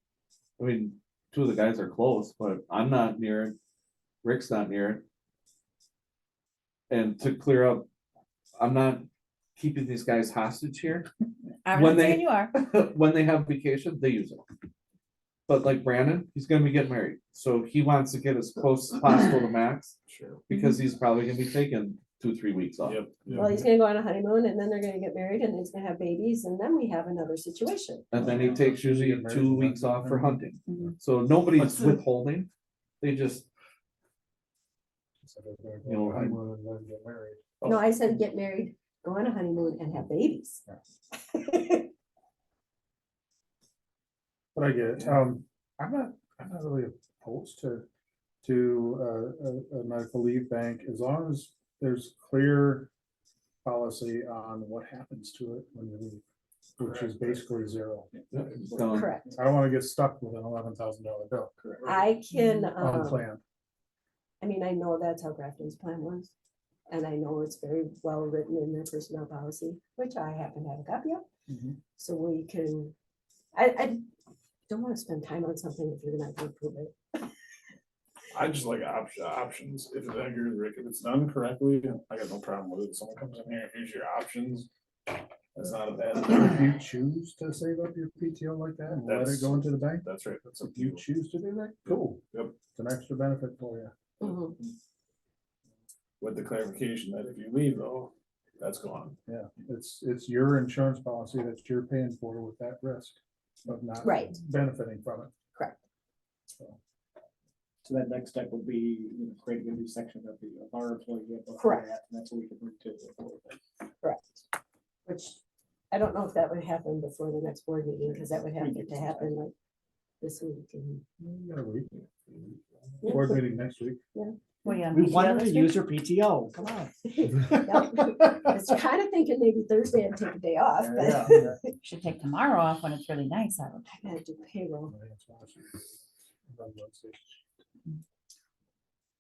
Speaker 8: I mean, 2 of the guys are close, but I'm not near it. Rick's not near it. And to clear up, I'm not keeping these guys hostage here.
Speaker 6: I'm
Speaker 8: When
Speaker 6: not
Speaker 8: they-
Speaker 6: saying you are.
Speaker 8: When they have vacation, they use it. But like Brandon, he's gonna be getting married, so he wants to get as close as possible to max,
Speaker 4: Sure.
Speaker 8: because he's probably gonna be taking 2-3 weeks off.
Speaker 4: Yep.
Speaker 7: Well, he's gonna go on a honeymoon, and then they're gonna get married, and he's gonna have babies, and then we have another situation.
Speaker 8: And then he takes usually
Speaker 2: Get married
Speaker 8: 2
Speaker 2: for
Speaker 8: weeks
Speaker 2: that.
Speaker 8: off for hunting,
Speaker 6: Mhm.
Speaker 8: so nobody's withholding, they just,
Speaker 2: so they're gonna
Speaker 8: You know,
Speaker 2: go on honeymoon and then get married.
Speaker 7: No, I said get married, go on a honeymoon, and have babies.
Speaker 2: But I get it. I'm not really opposed to a medical leave bank as long as there's clear policy on what happens to it when you leave, which is basically zero.
Speaker 8: yeah, it's done.
Speaker 7: Correct.
Speaker 2: I don't want to get stuck with an $11,000 bill.
Speaker 7: I can,
Speaker 2: Unplanned.
Speaker 7: I mean, I know that's how Grafton's plan was. And I know it's very well written in their personnel policy, which I happen to have a copy of.
Speaker 2: Mhm.
Speaker 7: So we can, I don't want to spend time on something if you're not gonna approve it.
Speaker 4: I just like options. If I agree with Rick, if it's done correctly, I got no problem with it. If someone comes in here, here's your options. That's not a bad
Speaker 2: If
Speaker 4: thing.
Speaker 2: you choose to save up your PTO like that and let it
Speaker 4: That's-
Speaker 2: go into the bank,
Speaker 4: That's right. That's up
Speaker 2: if
Speaker 4: to
Speaker 2: you
Speaker 4: you.
Speaker 2: choose to do that, cool.
Speaker 4: Yep.
Speaker 2: It's an extra benefit for you.
Speaker 7: Mhm.
Speaker 4: With the clarification that if you leave though, that's gone.
Speaker 2: Yeah, it's your insurance policy that you're paying for with that risk of not
Speaker 7: Right.
Speaker 2: benefiting from it.
Speaker 7: Correct.
Speaker 1: So that next step would be, you know, creating a new section of our employee handbook. for
Speaker 7: Correct.
Speaker 1: that, And that's what we can bring to the board.
Speaker 7: Correct. Which I don't know if that would happen before the next board meeting, because that would have to happen like this week and.
Speaker 2: You got a week.
Speaker 7: Yeah.
Speaker 2: Board meeting next week.
Speaker 6: What do you have,
Speaker 1: We
Speaker 6: PTO
Speaker 1: want to
Speaker 6: this
Speaker 1: use
Speaker 6: week?
Speaker 1: your PTO, come on.
Speaker 7: I was kind of thinking maybe Thursday I'd take a day off,
Speaker 1: Yeah,
Speaker 7: but
Speaker 1: yeah.
Speaker 6: Should take tomorrow off when it's really nice out.
Speaker 7: I gotta do payroll.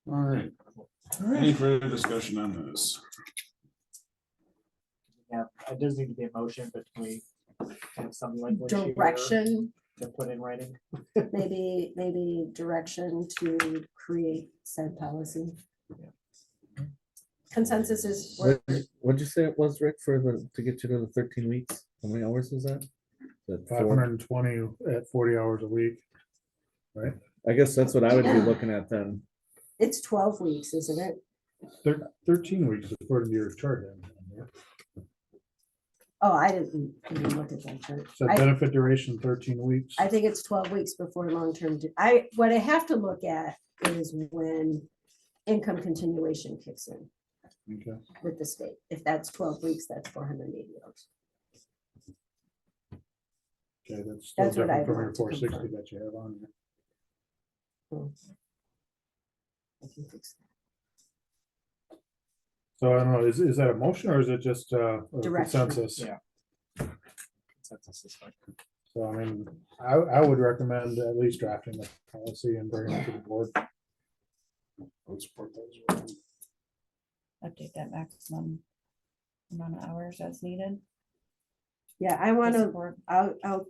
Speaker 4: All right. Any further discussion on this?
Speaker 1: Yeah, it does need to be a motion, but can we have something like. what you-
Speaker 7: Direction,
Speaker 1: to put in writing.
Speaker 7: maybe direction to create said policy. Consensus is,
Speaker 8: What'd you say it was, Rick, to get you to the 13 weeks? How many hours is that?
Speaker 2: 520 at 40 hours a week.
Speaker 8: I guess that's what I would be looking at then.
Speaker 7: it's 12 weeks, isn't it?
Speaker 2: 13 weeks according to your chart.
Speaker 7: Oh, I didn't even look at that chart.
Speaker 2: So benefit duration 13 weeks.
Speaker 7: I think it's 12 weeks before long-term. What I have to look at is when income continuation kicks in
Speaker 2: Okay.
Speaker 7: with the state. If that's 12 weeks, that's 480 hours.
Speaker 2: Okay, that's still
Speaker 7: That's what I
Speaker 2: different from your
Speaker 7: want to
Speaker 2: 460
Speaker 7: confirm.
Speaker 2: that you have on here.
Speaker 7: I can fix
Speaker 2: So I don't know, is that a motion or is it just a
Speaker 7: Direction.
Speaker 2: consensus?
Speaker 1: Yeah. Consensus is fine.
Speaker 2: So I mean, I would recommend at least drafting the policy and bringing it to the board.
Speaker 4: I would support that as well.
Speaker 6: Update that maximum amount of hours as needed.
Speaker 7: Yeah, I
Speaker 6: to
Speaker 7: want to,
Speaker 6: support.
Speaker 7: I'll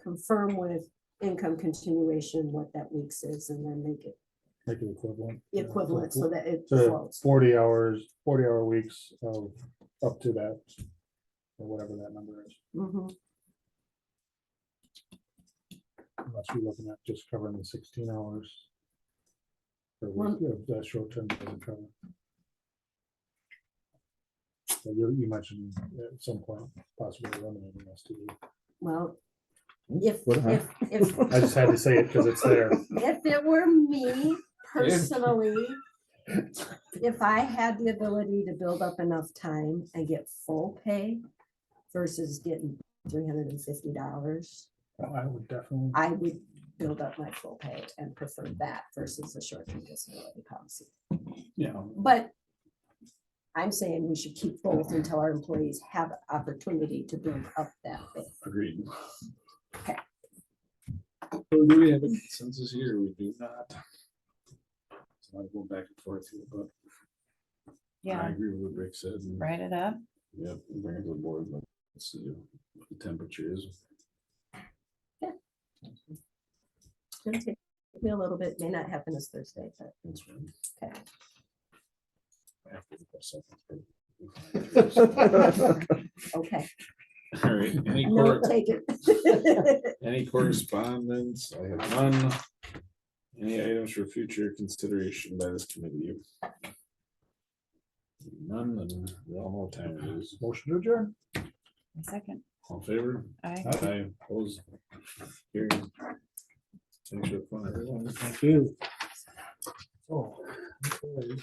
Speaker 7: confirm with income continuation what that weeks is and then make it
Speaker 2: Make it equivalent.
Speaker 7: equivalent so that it
Speaker 2: So
Speaker 7: flows.
Speaker 2: 40 hours, 40-hour weeks of up to that, or whatever that number is.
Speaker 7: Mhm.
Speaker 2: Unless you're looking at just covering the 16 hours. Per
Speaker 7: Well-
Speaker 2: week of that short term doesn't cover. So you mentioned at some point possibly eliminating STD.
Speaker 7: Well, if,
Speaker 8: What, huh?
Speaker 7: if,
Speaker 2: I just had to say it because it's there.
Speaker 7: if it were me personally, if I had the ability to build up enough time and get full pay versus getting $350,
Speaker 2: I would definitely.
Speaker 7: I would build up my full pay and prefer that versus a short-term disability policy.
Speaker 4: Yeah.
Speaker 7: But I'm saying we should keep both until our employees have an opportunity to build up that pay.
Speaker 4: Agreed.
Speaker 7: Okay.
Speaker 4: So do we have a consensus here? We do not. So I go back and forth here, but I
Speaker 6: Yeah,
Speaker 4: agree with what Rick said. and,
Speaker 6: write it up.
Speaker 4: Yep, we'll bring it to the board, but let's see what the temperature is.
Speaker 7: It's gonna take me a little bit, may not happen this Thursday, but
Speaker 4: That's fine.
Speaker 7: okay.
Speaker 4: After the second.
Speaker 7: Okay,
Speaker 4: All right,
Speaker 7: no, take it.
Speaker 4: any correspondence? I have none. Any items for future consideration by this committee? None, and we all know what time it is.
Speaker 2: Motion to adjourn.
Speaker 6: A second.
Speaker 4: All in favor?
Speaker 6: I.
Speaker 4: Aye, opposed. Carried. Thanks for fun, everyone.
Speaker 2: Thank you. Oh. Okay.